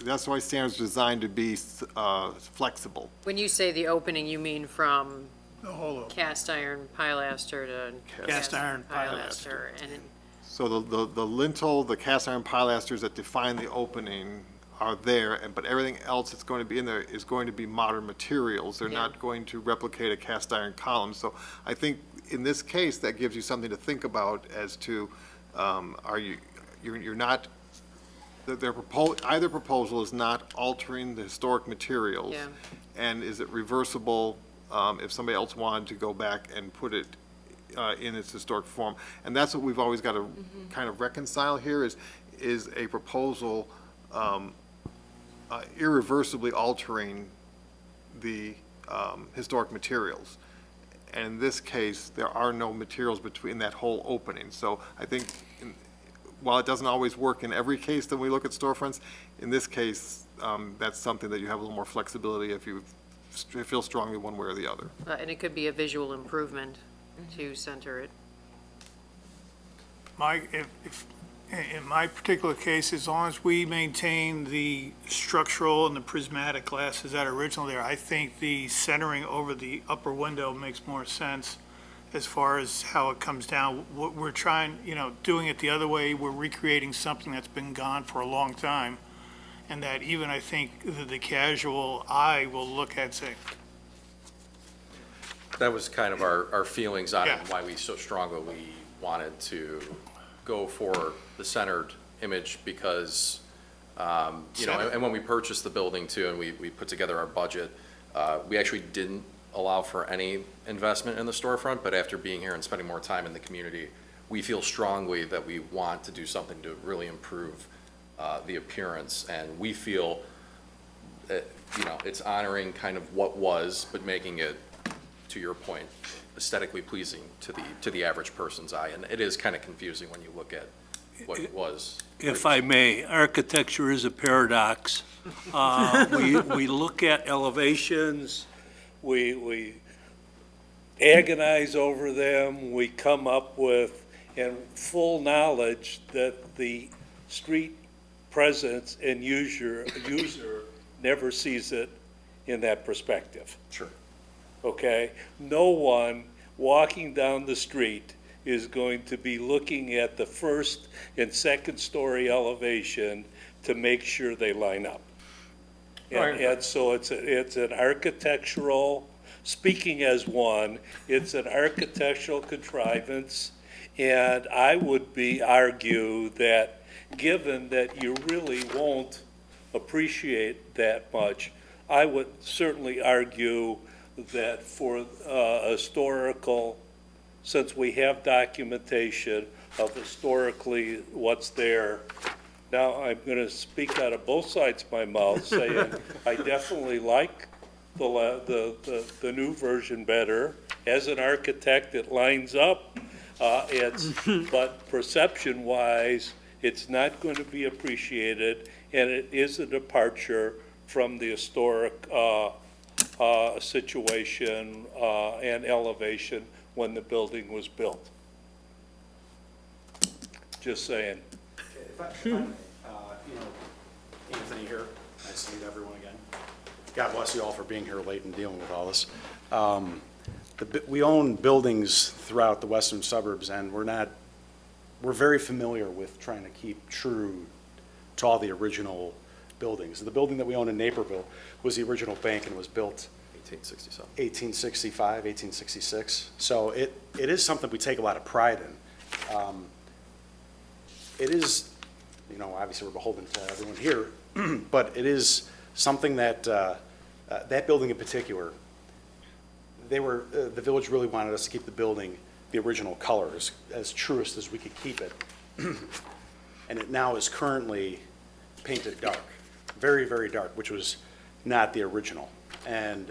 that's why standards are designed to be flexible. When you say the opening, you mean from The whole opening. cast iron pilaster to Cast iron pilaster. And So the lintel, the cast iron pilasters that define the opening are there, but everything else that's going to be in there is going to be modern materials. They're not going to replicate a cast iron column. So I think in this case, that gives you something to think about as to, you're not, either proposal is not altering the historic materials. Yeah. And is it reversible if somebody else wanted to go back and put it in its historic form? And that's what we've always got to kind of reconcile here, is a proposal irreversibly altering the historic materials. And in this case, there are no materials between that whole opening. So I think while it doesn't always work in every case that we look at storefronts, in this case, that's something that you have a little more flexibility if you feel strongly one way or the other. and it could be a visual improvement to center it. In my particular case, as long as we maintain the structural and the prismatic glasses that are original there, I think the centering over the upper window makes more sense as far as how it comes down. What we're trying, doing it the other way, we're recreating something that's been gone for a long time, and that even I think the casual eye will look at, say, That was kind of our feelings on it, Yeah. and why we so strongly wanted to go for the centered image, because, and when we purchased the building too, and we put together our budget, we actually didn't allow for any investment in the storefront, but after being here and spending more time in the community, we feel strongly that we want to do something to really improve the appearance, and we feel that, it's honoring kind of what was, but making it, to your point, aesthetically pleasing to the average person's eye. And it is kind of confusing when you look at what it was. If I may, architecture is a paradox. We look at elevations, we agonize over them, we come up with, and full knowledge that the street presence and user never sees it in that perspective. Sure. Okay? No one walking down the street is going to be looking at the first and second story elevation to make sure they line up. And so it's an architectural, speaking as one, it's an architectural contrivance. And I would argue that given that you really won't appreciate that much, I would certainly argue that for historical, since we have documentation of historically what's there, now I'm going to speak out of both sides of my mouth, saying I definitely like the new version better. As an architect, it lines up. But perception-wise, it's not going to be appreciated, and it is a departure from the historic situation and elevation when the building was built. Just saying. If I may, Anthony here, nice to meet everyone again. God bless you all for being here late and dealing with all this. We own buildings throughout the western suburbs, and we're very familiar with trying to keep true to all the original buildings. The building that we own in Naperville was the original bank and was built 1867. 1865, 1866. So it is something we take a lot of pride in. It is, obviously we're beholden to everyone here, but it is something that, that building in particular, the village really wanted us to keep the building the original colors, as truest as we could keep it. And it now is currently painted dark, very, very dark, which was not the original. And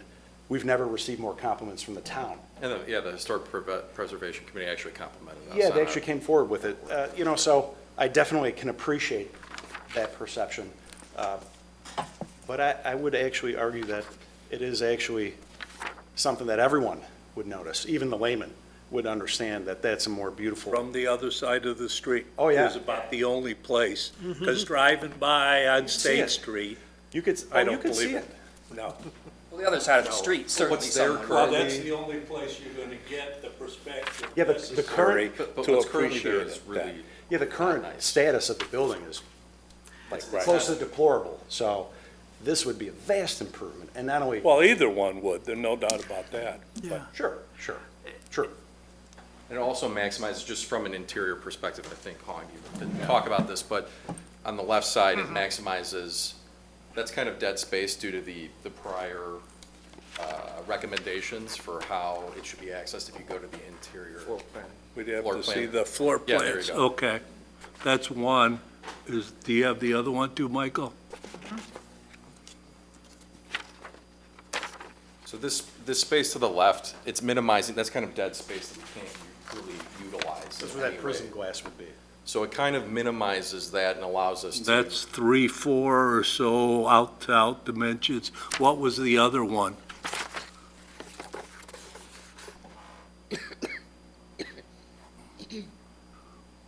we've never received more compliments from the town. And the Historic Preservation Committee actually complimented us. Yeah, they on actually it. came forward with it. So I definitely can appreciate that perception. But I would actually argue that it is actually something that everyone would notice, even the layman would understand that that's a more beautiful. From the other side of the street. Oh, yeah. It was about the only place, because driving by on see State it. Street, You could, I you don't could see believe it. it. No. Well, the other side of the street, certainly what's there someone. Well, currently- that's the only place you're gonna get the perspective Yeah, the necessary current- But to what's currently there appreciate is it. really, Yeah, the current Nice. status of the building is like Right. close to deplorable. So this would be a vast improvement. And not only, Well, either one would, there's no doubt about that. Yeah. sure, true. and it also maximizes, just from an interior perspective, I think, Hong, you didn't talk about this, but on the left side, it maximizes, that's kind of dead space due to the prior recommendations for how it should be accessed if you go to the interior. Floor plan. We'd have Floor to plan. see the floor Yeah, there you plans. go. Okay, that's one. Do you have the other one too, Michael? So this space to the left, it's minimizing, that's kind of dead space that you can't really utilize. That's in where any that prism way. glass would be. So it kind of minimizes that and allows us to. That's 3, 4 or so out dimensions. What was the other one?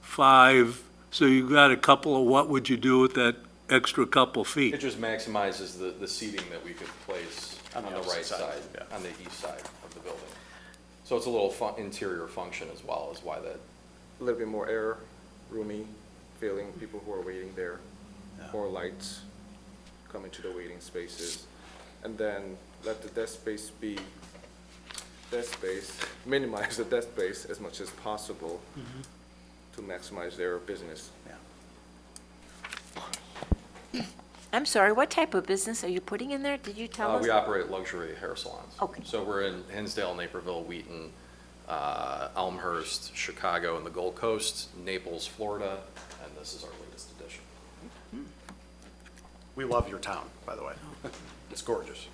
Five, so you got a couple of, what would you do with that extra couple It feet? just maximizes the seating that we could place on the right side, on the east side of the building. So it's a little interior function as well, is why that, A little bit more air, roomy feeling, people who are waiting there, more lights coming to the waiting spaces. And then let the desk space be desk space, minimize the desk space as much as possible to maximize their business. I'm sorry, what type of business are you putting in there? Did you tell us? we operate luxury hair salons. Okay. So we're in Hinsdale, Naperville, Wheaton, Elmhurst, Chicago, and the Gold Coast, Naples, Florida, and this is our latest addition. We love your town, by the way. It's gorgeous.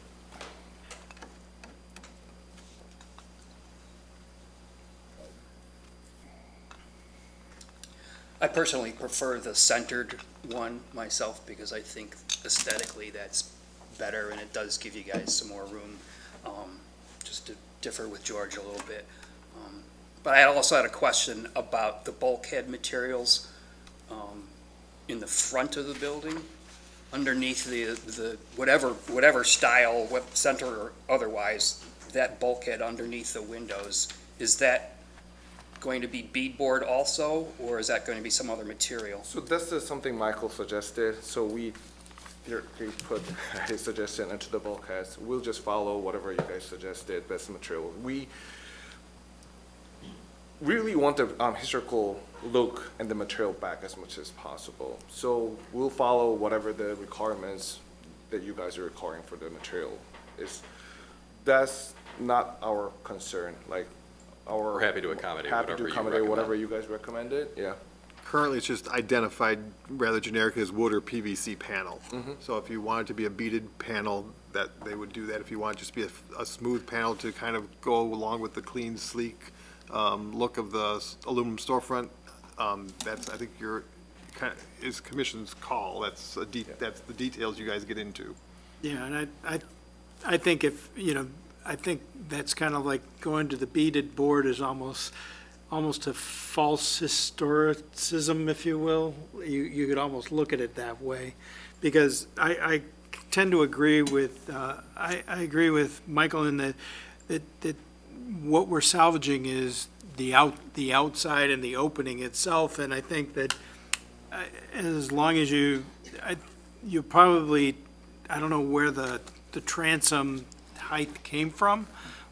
I personally prefer the centered one myself because I think aesthetically that's better and it does give you guys some more room, just to differ with George a little bit. But I also had a question about the bulkhead materials in the front of the building, underneath the whatever style, what center or otherwise, that bulkhead underneath the windows, is that going to be beadboard also, or is that going to be some other material? So this is something Michael suggested, so we put his suggestion into the bulkheads. We'll just follow whatever you guys suggested, best material. We really want the historical look and the material back as much as possible. So we'll follow whatever the requirements that you guys are requiring for the material is. That's not our concern, like our. We're happy to accommodate whatever you recommend. Whatever you guys recommended, yeah. Currently, it's just identified rather generically as wood or PVC panel. So if you want it to be a beaded panel, that they would do that. If you want it just to be a smooth panel to kind of go along with the clean, sleek look of the aluminum storefront, that's, I think, is commission's call. That's the details you guys get into. Yeah, and I think I think that's kind of like going to the beaded board is almost a false historicism, if you will. You could almost look at it that way, because I tend to agree with, I agree with Michael in that what we're salvaging is the outside and the opening itself, and I think that as long as you probably, I don't know where the transom height came from,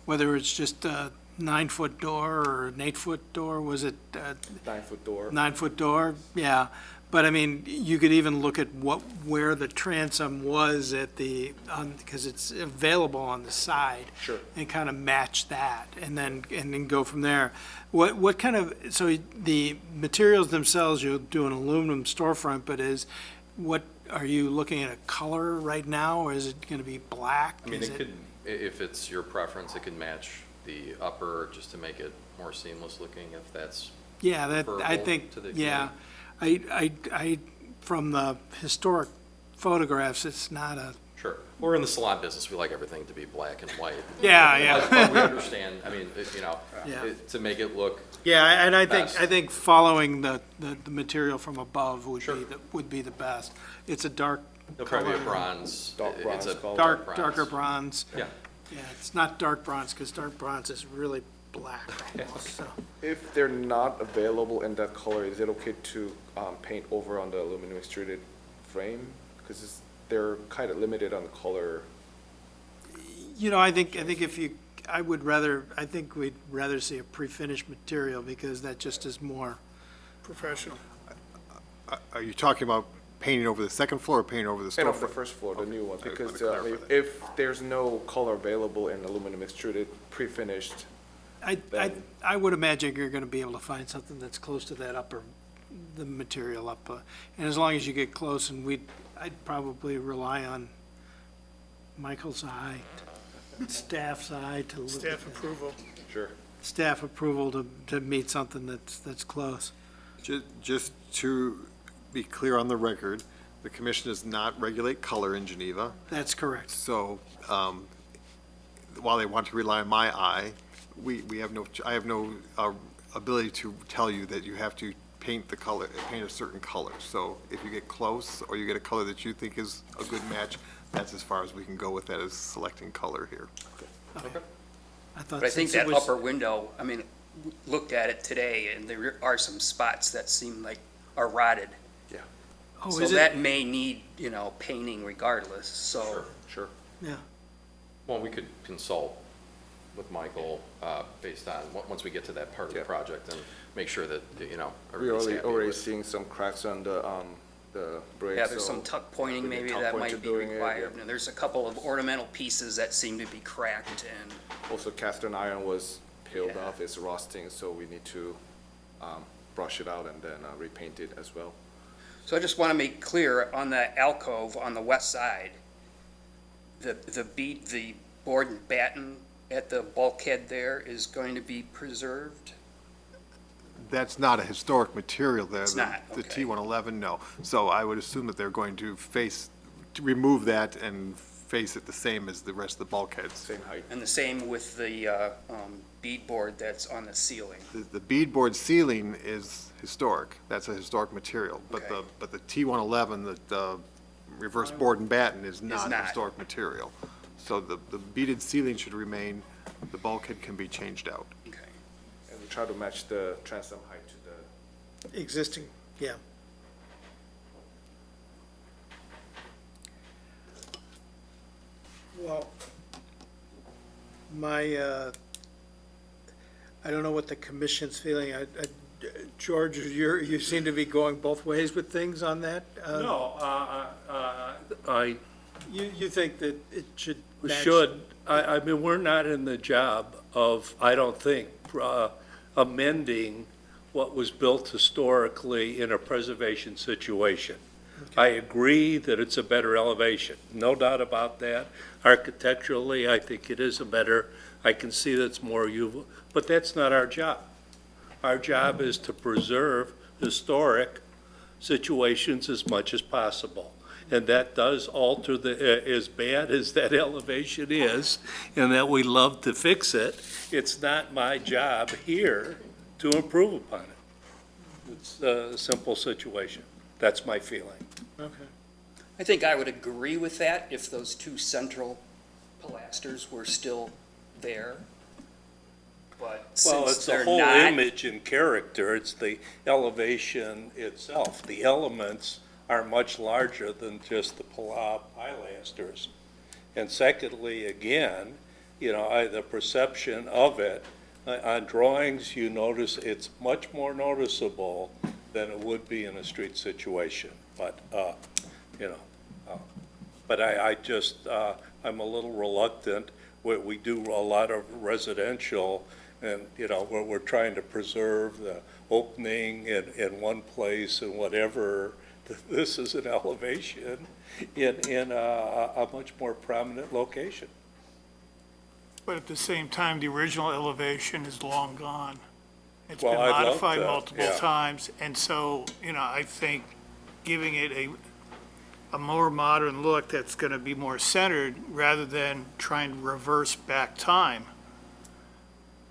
whether it's just a 9-foot door or an 8-foot door, was it? 9-foot door. 9-foot door, yeah. But I mean, you could even look at where the transom was at because it's available on the side. Sure. And kind of match that, and then go from there. What kind of, so the materials themselves, you'll do an aluminum storefront, but are you looking at a color right now, or is it going to be black? I mean, it could, if it's your preference, it could match the upper just to make it more seamless looking, if that's Yeah, I preferable think, to the yeah. I, from the historic photographs, it's not a, Sure. We're in the salon business. We like everything to be black and white. Yeah. But we understand, I mean, Yeah. to make it look. yeah, and I best. think following the material from above would be the best. It's a dark It'll probably be a color. bronze. Dark bronze It's a color. Darker bronze. Yeah. Yeah, it's not dark bronze, because dark bronze is really black almost, so. If they're not available in that color, is it okay to paint over on the aluminum extruded frame? Because they're kind of limited on the color. I think I think we'd rather see a pre-finished material, because that just is more professional. Are you talking about painting over the second floor or painting over the And off the storefront? first floor, the new one, I because wanna clarify that. if there's no color available in aluminum extruded, pre-finished, I would imagine you're gonna be able to find something that's close to that the material up, and as long as you get close, and I'd probably rely on Michael's eye, staff's eye to look at Staff that. approval. sure. Staff approval to meet something that's close. Just to be clear on the record, the commission does not regulate color in Geneva. That's correct. So, while they want to rely on my eye, I have no ability to tell you that you have to paint a certain color. So if you get close, or you get a color that you think is a good match, that's as far as we can go with that, as selecting color here. I thought But I think since it that was- upper window, I mean, looked at it today, and there are some spots that seem like are rotted. Oh, So is it? that may need, painting regardless, so. Sure. Yeah. Well, we could consult with Michael based on, once we get to that part of the Yeah. project, and make sure that, We're everybody's happy already with. seeing some cracks on the brick. Yeah, there's so some tuck pointing we can maybe tuck that point might to be doing it, required. yeah. And there's a couple of ornamental pieces that seem to be cracked and, Also, cast iron was peeled Yeah. off, it's rusting, so we need to brush it out and then repaint it as well. so I just want to make clear on the alcove on the west side, the board and batten at the bulkhead there is going to be preserved? That's not a historic material there. It's not, The okay. T111, no. So I would assume that they're going to remove that and face it the same as the rest of the bulkheads. Same height. And the same with the beadboard that's on the ceiling? The beadboard ceiling is historic. That's a historic material. But Okay. the T111, the reverse board and batten is not not. historic material. So the beaded ceiling should remain. The bulkhead can be changed out. Okay. And we try to match the transom height to the Existing, yeah. Well, I don't know what the commission's feeling. George, you seem to be going both ways with things on that? No, I You think that it should match? should, I mean, we're not in the job of, I don't think, amending what was built historically in a preservation situation. I agree that it's a better elevation, no doubt about that. Architecturally, I think it is I can see that's more usable, but that's not our job. Our job is to preserve historic situations as much as possible. And that does alter as bad as that elevation is, and that we love to fix it, it's not my job here to improve upon it. It's a simple situation. That's my feeling. Okay. I think I would agree with that if those two central pilasters were still there. But Well, since it's the they're whole not, image and character, it's the elevation itself. The elements are much larger than just the pilasters. And secondly, again, the perception of it, on drawings, you notice it's much more noticeable than it would be in a street situation. But, but I just, I'm a little reluctant. We do a lot of residential, and, we're trying to preserve the opening in one place and whatever. This is an elevation in a much more prominent location. But at the same time, the original elevation is long gone. It's Well, been I'd love modified to, multiple yeah. times, and so, I think giving it a more modern look that's gonna be more centered, rather than trying to reverse back time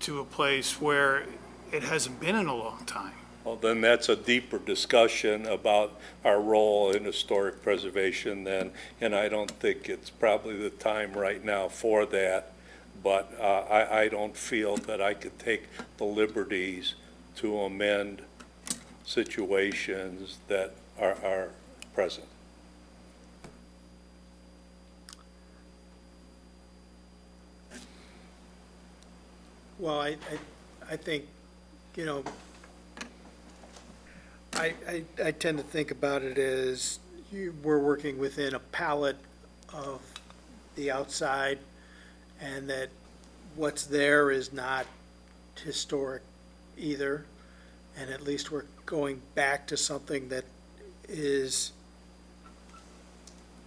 to a place where it hasn't been in a long time. Well, then that's a deeper discussion about our role in historic preservation then, and I don't think it's probably the time right now for that. But I don't feel that I could take the liberties to amend situations that are present. Well, I think, I tend to think about it as we're working within a palette of the outside, and that what's there is not historic either, and at least we're going back to something that is,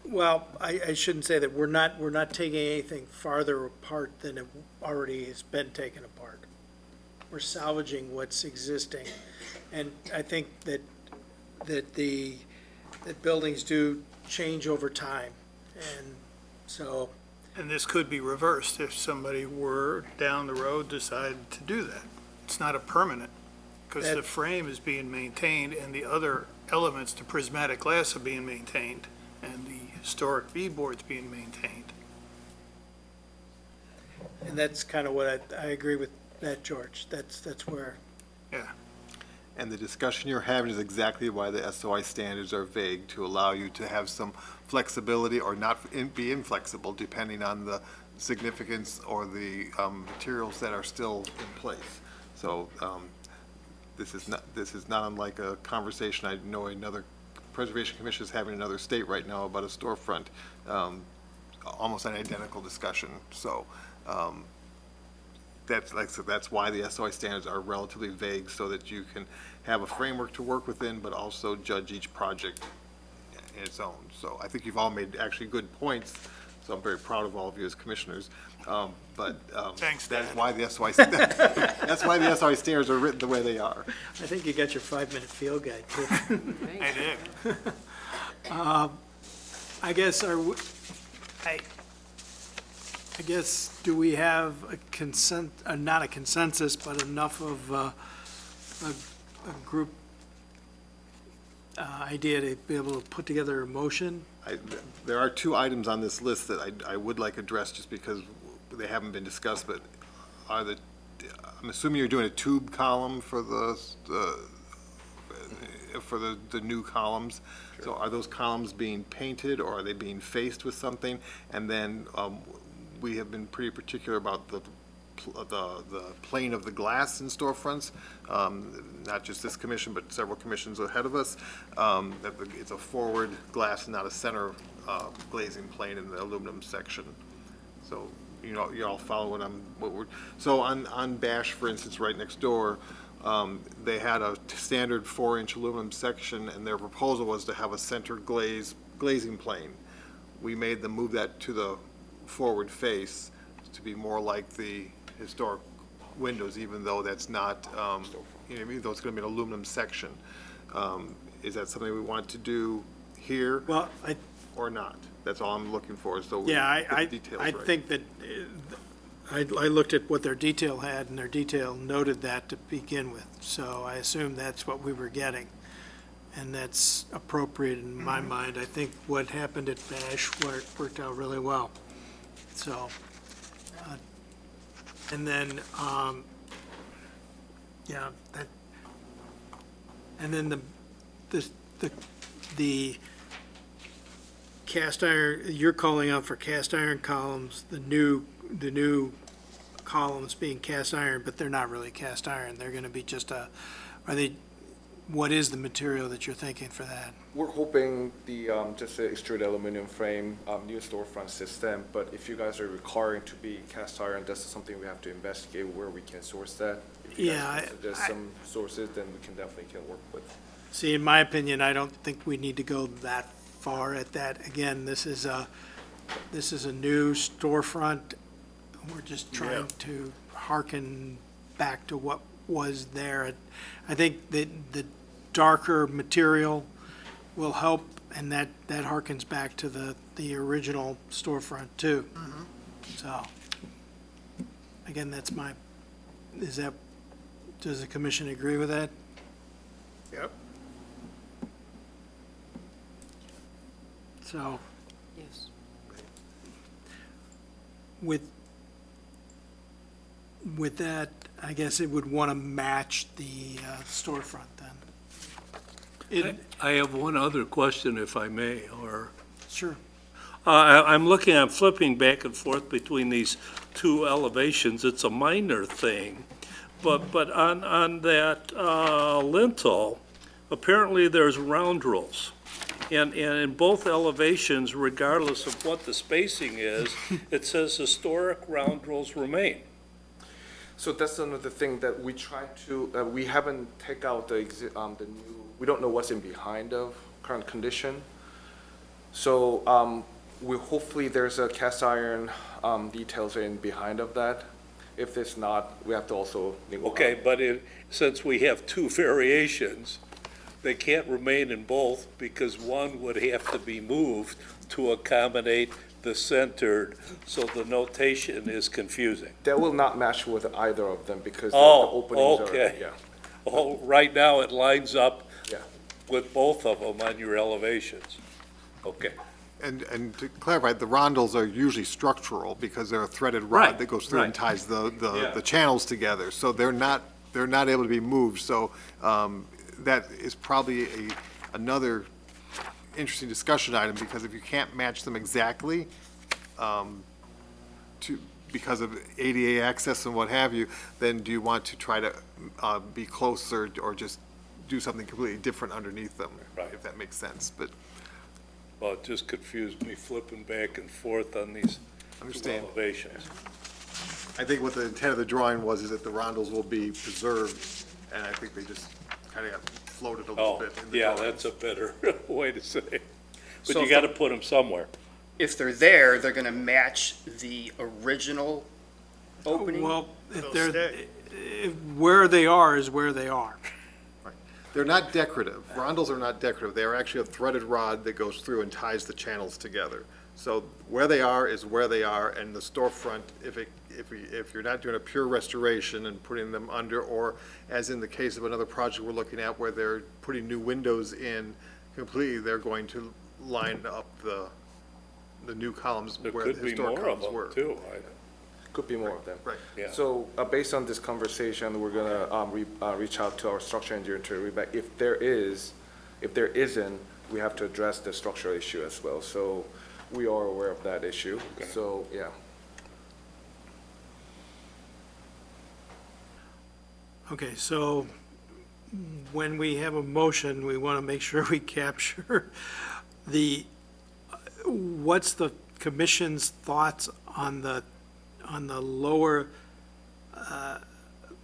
well, I shouldn't say that, we're not taking anything farther apart than it already has been taken apart. We're salvaging what's existing, and I think that buildings do change over time, and so. And this could be reversed if somebody were down the road decided to do that. It's not a permanent, because the frame is being maintained and the other elements, the prismatic glass, are being maintained, and the historic V-board's being maintained. And that's kind of what I agree with that, George. That's where. Yeah. And the discussion you're having is exactly why the SOI standards are vague, to allow you to have some flexibility or not be inflexible depending on the significance or the materials that are still in place. So this is not unlike a conversation I know another Preservation Commission is having in another state right now about a storefront, almost an identical discussion. So that's why the SOI standards are relatively vague, so that you can have a framework to work within, but also judge each project in its own. So I think you've all made actually good points, so I'm very proud of all of you as commissioners. Thanks, that's Dad. why the SOI that's why the SOI standards are written the way they are. I think you got your 5-minute field guide too. I did. I guess I guess, do we have a not a consensus, but enough of a group idea to be able to put together a motion? There are two items on this list that I would like addressed just because they haven't been discussed, but I'm assuming you're doing a tube column for the new columns. Sure. So are those columns being painted, or are they being faced with something? And then we have been pretty particular about the plane of the glass in storefronts, not just this commission, but several commissions ahead of us, that it's a forward glass and not a center glazing plane in the aluminum section. So, you all follow so on Bash, for instance, right next door, they had a standard 4-inch aluminum section, and their proposal was to have a center glazing plane. We made them move that to the forward face to be more like the historic windows, even though that's not, even though it's going to be an aluminum section. Is that something we want to do here? Well, or not? That's all I'm looking for, so we yeah, get the details right. I think that I looked at what their detail had, and their detail noted that to begin with, so I assume that's what we were getting. and that's appropriate in my mind. I think what happened at Bash worked out really well. So, and then, yeah, that, and then the cast iron, you're calling out for cast iron columns, the new columns being cast iron, but they're not really cast iron. They're gonna be just what is the material that you're thinking for that? We're hoping the, just an extruded aluminum frame, new storefront system, but if you guys are requiring to be cast iron, that's something we have to investigate where we can source that. If you guys Yeah, can suggest some sources, then we can definitely work with. See, in my opinion, I don't think we need to go that far at that. Again, this is a new storefront. We're just trying to hearken back to what was there. I think that the darker material will help, and that harkens back to the original storefront too. So, again, that's my, does the commission agree with that? Yep. So, Yes. with that, I guess it would want to match the storefront then. I have one other question, if I may, or, Sure. I'm flipping back and forth between these two elevations. It's a minor thing, but on that lintel, apparently there's roundels. And in both elevations, regardless of what the spacing is, it says historic roundels remain. So that's another thing that we try to, we haven't take out the new, we don't know what's in behind of current condition. So, hopefully there's a cast iron, details in behind of that. If there's not, we have to also. Okay, but since we have two variations, they can't remain in both because one would have to be moved to accommodate the centered, so the notation is confusing. That will not match with either of them because the Oh, openings are, okay. yeah. Oh, right now it lines up Yeah. with both of them on your elevations. Okay. And to clarify, the rondels are usually structural because they're a threaded Right, rod that goes through and right. ties the Yeah. channels together. So they're not able to be moved. So that is probably another interesting discussion item, because if you can't match them exactly because of ADA access and what have you, then do you want to try to be closer or just do something completely different underneath them? Right. If that makes sense, but. Well, it just confused me flipping back and forth on these two Understand. elevations. I think what the intent of the drawing was is that the rondels will be preserved, and I think they just kind of got floated a little Oh, bit in the yeah, drawing. that's a better way to say it. But So you if gotta put them somewhere. If they're there, they're gonna match the original opening? Well, if They'll they're, stay. where they are is where they are. They're not decorative. Rondels are not decorative. They are actually a threaded rod that goes through and ties the channels together. So where they are is where they are, and the storefront, if you're not doing a pure restoration and putting them under, or as in the case of another project we're looking at where they're putting new windows in completely, they're going to line up the new columns There where the could be historic more of columns were. them too. Could be more of them. Right. Yeah. So, based on this conversation, we're gonna reach out to our structural engineer to read. If there isn't, we have to address the structural issue as well. So, we are aware of that issue. Okay. So, yeah. Okay, so when we have a motion, we want to make sure we capture what's the commission's thoughts on the lower,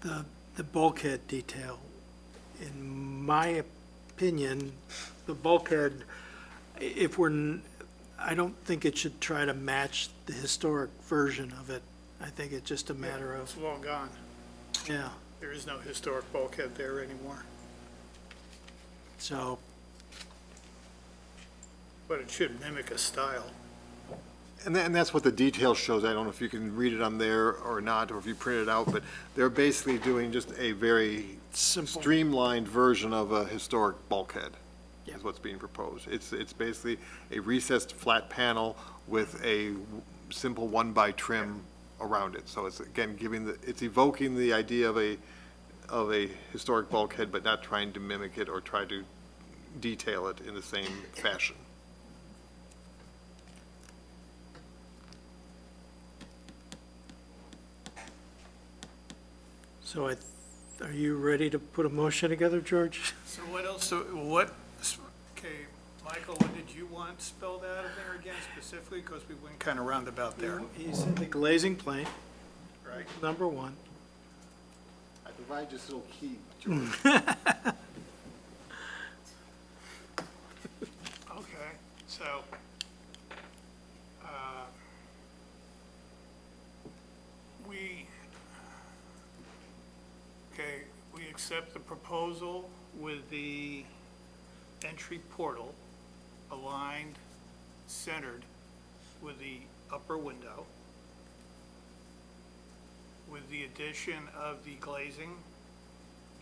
the bulkhead detail. In my opinion, the bulkhead, I don't think it should try to match the historic version of it. I think it's just a matter of, It's long gone. yeah, There is no historic bulkhead there anymore, so, but it should mimic a style. And that's what the detail shows. I don't know if you can read it on there or not, or if you print it out, but they're basically doing just a very simple. streamlined version of a historic bulkhead. Yeah. is what's being proposed. It's basically a recessed flat panel with a simple one-by trim around it. So it's, again, it's evoking the idea of a historic bulkhead, but not trying to mimic it or try to detail it in the same fashion. So are you ready to put a motion together, George? So what else, okay, Michael, what did you want spelled out of there again specifically? Because we went kind of roundabout there. He said the glazing plane, Right. number one. I provide just a little key, George. Okay, so, we accept the proposal with the entry portal aligned, centered with the upper window, with the addition of the glazing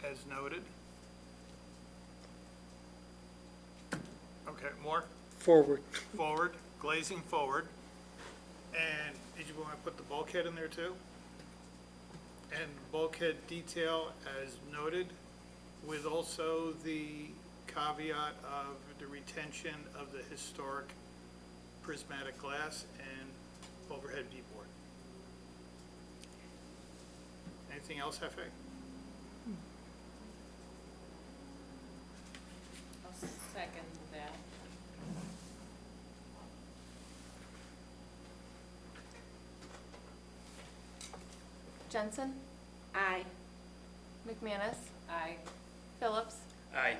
as noted. Okay, more? Forward. Forward, glazing forward. And did you want to put the bulkhead in there too? And bulkhead detail as noted, with also the caveat of the retention of the historic prismatic glass and overhead beadboard. Anything else, Hefe? I'll second that. Jensen, Aye. McManus, Aye. Phillips, Aye.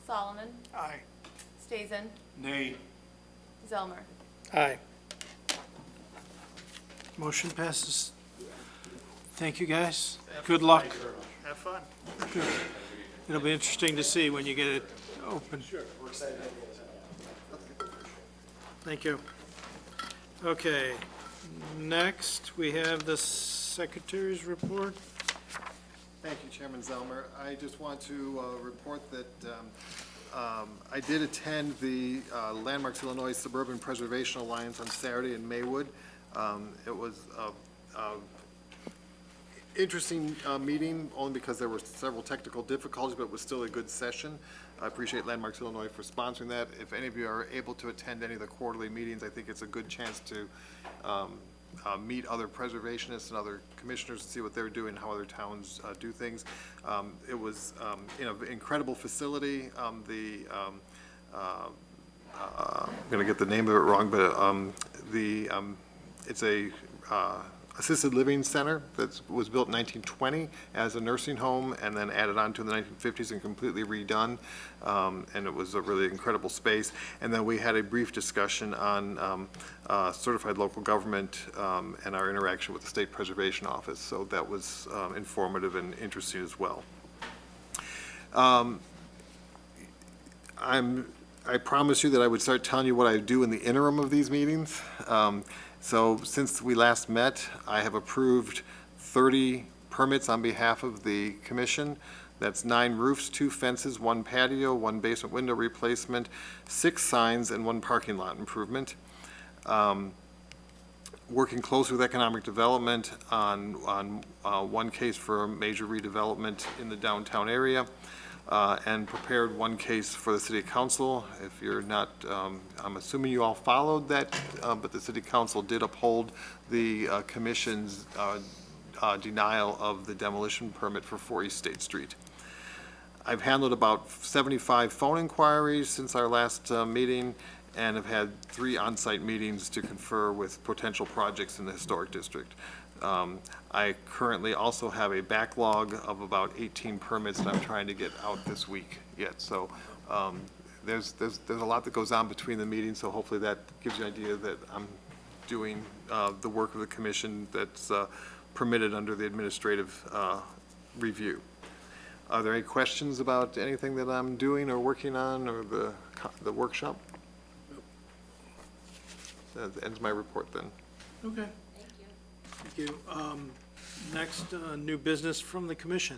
Solomon, Aye. Stazen, Nay. Zelmer. Aye. Motion passes. Thank you, guys. Good luck. Have fun. It'll be interesting to see when you get it open. Sure, we're excited. Thank you. Okay, next, we have the secretary's report. Thank you, Chairman Zelmer. I just want to report that I did attend the Landmarks Illinois Suburban Preservation Alliance on Saturday in Maywood. It was a interesting meeting, only because there were several technical difficulties, but it was still a good session. I appreciate Landmarks Illinois for sponsoring that. If any of you are able to attend any of the quarterly meetings, I think it's a good chance to meet other preservationists and other commissioners and see what they're doing, how other towns do things. It was in an incredible facility. I'm going to get the name of it wrong, but it's a assisted living center that was built in 1920 as a nursing home and then added on to in the 1950s and completely redone. And it was a really incredible space. And then we had a brief discussion on certified local government and our interaction with the State Preservation Office. So that was informative and interesting as well. I promised you that I would start telling you what I do in the interim of these meetings. So since we last met, I have approved 30 permits on behalf of the commission. That's 9 roofs, 2 fences, 1 patio, 1 basement window replacement, 6 signs, and 1 parking lot improvement. Working closely with economic development on 1 case for a major redevelopment in the downtown area. And prepared 1 case for the city council. If you're not, I'm assuming you all followed that, but the city council did uphold the commission's denial of the demolition permit for 4 East State Street. I've handled about 75 phone inquiries since our last meeting and have had 3 on-site meetings to confer with potential projects in the historic district. I currently also have a backlog of about 18 permits that I'm trying to get out this week yet. So there's a lot that goes on between the meetings, so hopefully that gives you an idea that I'm doing the work of the commission that's permitted under the administrative review. Are there any questions about anything that I'm doing or working on or the workshop? That ends my report then. Okay. Thank you. Next, new business from the commission.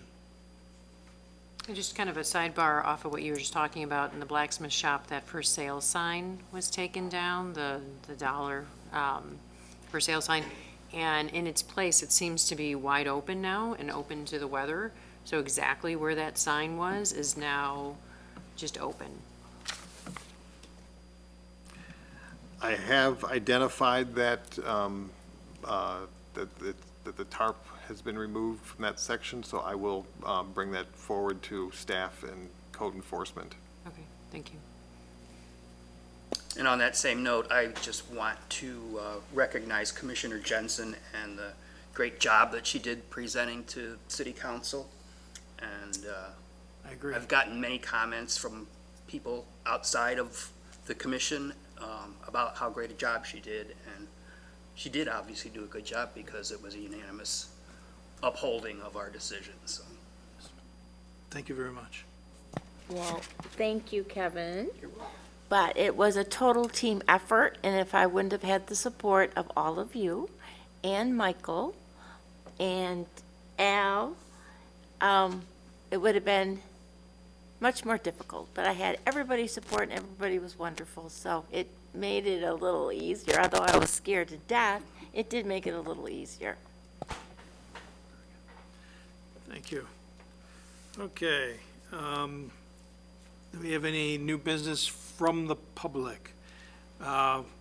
And just kind of a sidebar off of what you were just talking about, in the blacksmith shop, that for sale sign was taken down, the dollar for sale sign. And in its place, it seems to be wide open now and open to the weather. So exactly where that sign was is now just open. I have identified that, that the tarp has been removed from that section, so I will bring that forward to staff and code enforcement. Okay, thank you. And on that same note, I just want to recognize Commissioner Jensen and the great job that she did presenting to City Council. And I agree. I've gotten many comments from people outside of the commission about how great a job she did. And she did obviously do a good job because it was a unanimous upholding of our decision, so. Thank you very much. Well, thank you, Kevin. But it was a total team effort, and if I wouldn't have had the support of all of you and Michael and Al, it would have been much more difficult. But I had everybody's support, and everybody was wonderful, so it made it a little easier. Although I was scared to death, it did make it a little easier. Thank you. Okay. Do we have any new business from the public?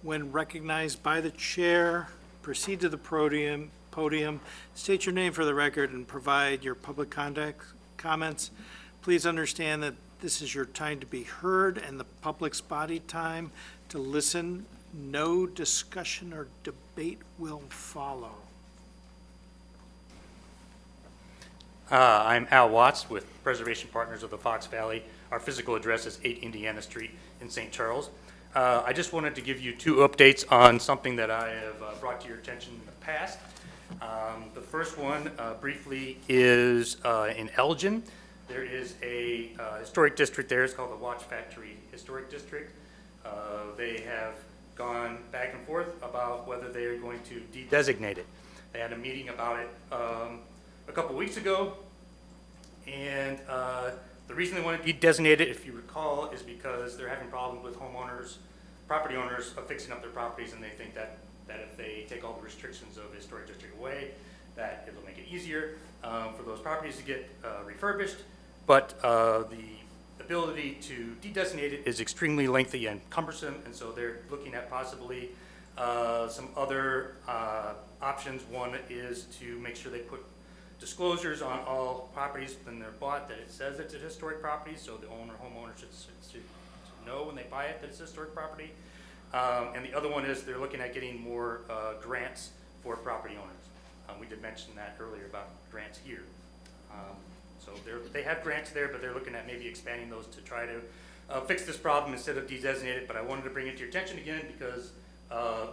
When recognized by the chair, proceed to the podium, state your name for the record, and provide your public contact comments. Please understand that this is your time to be heard and the public's body time to listen. No discussion or debate will follow. I'm Al Watts with Preservation Partners of the Fox Valley. Our physical address is 8 Indiana Street in St. Charles. I just wanted to give you 2 updates on something that I have brought to your attention in the past. The first one, briefly, is in Elgin. There is a historic district there. It's called the Watch Factory Historic District. They have gone back and forth about whether they are going to de-designate it. They had a meeting about it a couple weeks ago, and the reason they want to de-designate it, if you recall, is because they're having problems with homeowners, property owners of fixing up their properties, and they think that if they take all the restrictions of the historic district away, that it'll make it easier for those properties to get refurbished. But the ability to de-designate it is extremely lengthy and cumbersome, and so they're looking at possibly some other options. One is to make sure they put disclosures on all properties when they're bought that it says it's a historic property, so the homeowner should know when they buy it that it's a historic property. And the other one is they're looking at getting more grants for property owners. We did mention that earlier about grants here. So they have grants there, but they're looking at maybe expanding those to try to fix this problem instead of de-designate it. But I wanted to bring it to your attention again because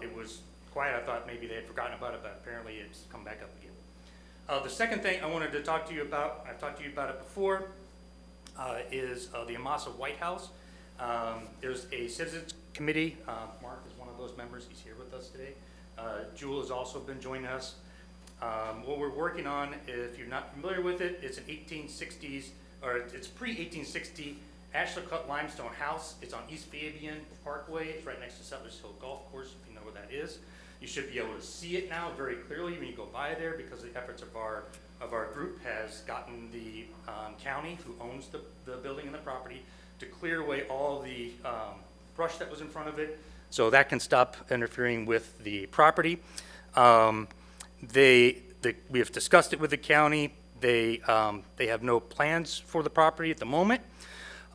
it was quiet. I thought maybe they had forgotten about it, but apparently it's come back up again. The second thing I wanted to talk to you about, I've talked to you about it before, is the Amasa White House. There's a citizens committee. Mark is one of those members. He's here with us today. Jewel has also been joining us. What we're working on, if you're not familiar with it, it's an 1860s, or it's pre-1860 ashlar cut limestone house. It's on East Fabian Parkway. It's right next to Settlers Hill Golf Course, if you know where that is. You should be able to see it now very clearly when you go by there because the efforts of our group has gotten the county, who owns the building and the property, to clear away all the brush that was in front of it, so that can stop interfering with the property. We have discussed it with the county. They have no plans for the property at the moment.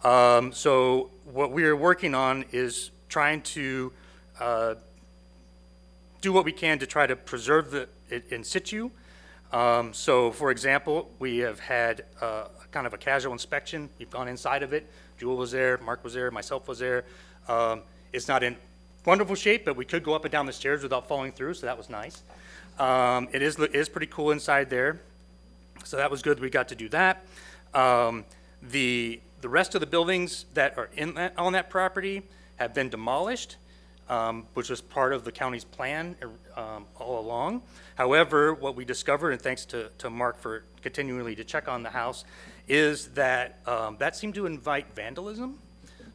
So what we are working on is trying to do what we can to try to preserve it in situ. So for example, we have had kind of a casual inspection. We've gone inside of it. Jewel was there, Mark was there, myself was there. It's not in wonderful shape, but we could go up and down the stairs without falling through, so that was nice. It is pretty cool inside there, so that was good. We got to do that. The rest of the buildings that are on that property have been demolished, which was part of the county's plan all along. However, what we discovered, and thanks to Mark for continually to check on the house, is that that seemed to invite vandalism.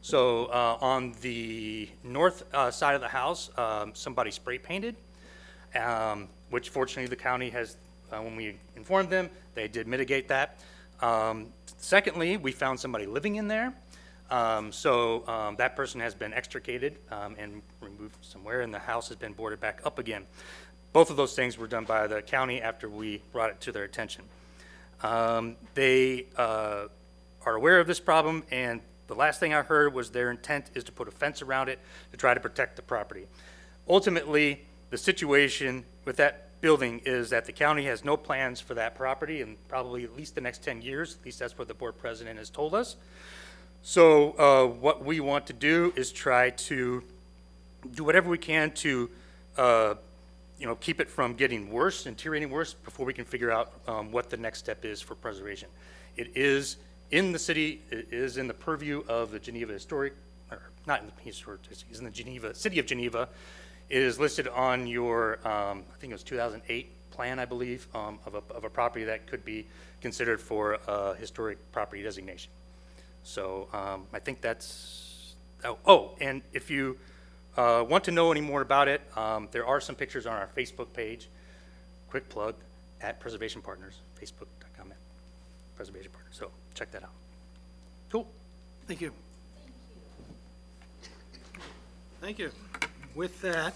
So on the north side of the house, somebody spray painted, which fortunately the county has, when we informed them, they did mitigate that. Secondly, we found somebody living in there. So that person has been extricated and removed somewhere, and the house has been boarded back up again. Both of those things were done by the county after we brought it to their attention. They are aware of this problem, and the last thing I heard was their intent is to put a fence around it to try to protect the property. Ultimately, the situation with that building is that the county has no plans for that property in probably at least the next 10 years. At least that's what the board president has told us. So what we want to do is try to do whatever we can to keep it from getting worse, deteriorating worse, before we can figure out what the next step is for preservation. It is in the city, it is in the purview of the Geneva Historic, or not in the Historic, it's in the Geneva, City of Geneva. It is listed on your, I think it was 2008 plan, I believe, of a property that could be considered for historic property designation. So I think that's, and if you want to know any more about it, there are some pictures on our Facebook page. Quick plug, at Preservation Partners, facebook.com, Preservation Partners. So check that out. Cool. Thank you. Thank you. With that,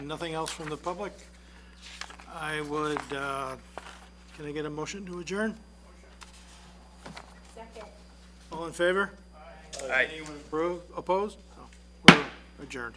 nothing else from the public. I would, can I get a motion to adjourn? Second. All in favor? Aye. Anyone opposed? No. We're adjourned.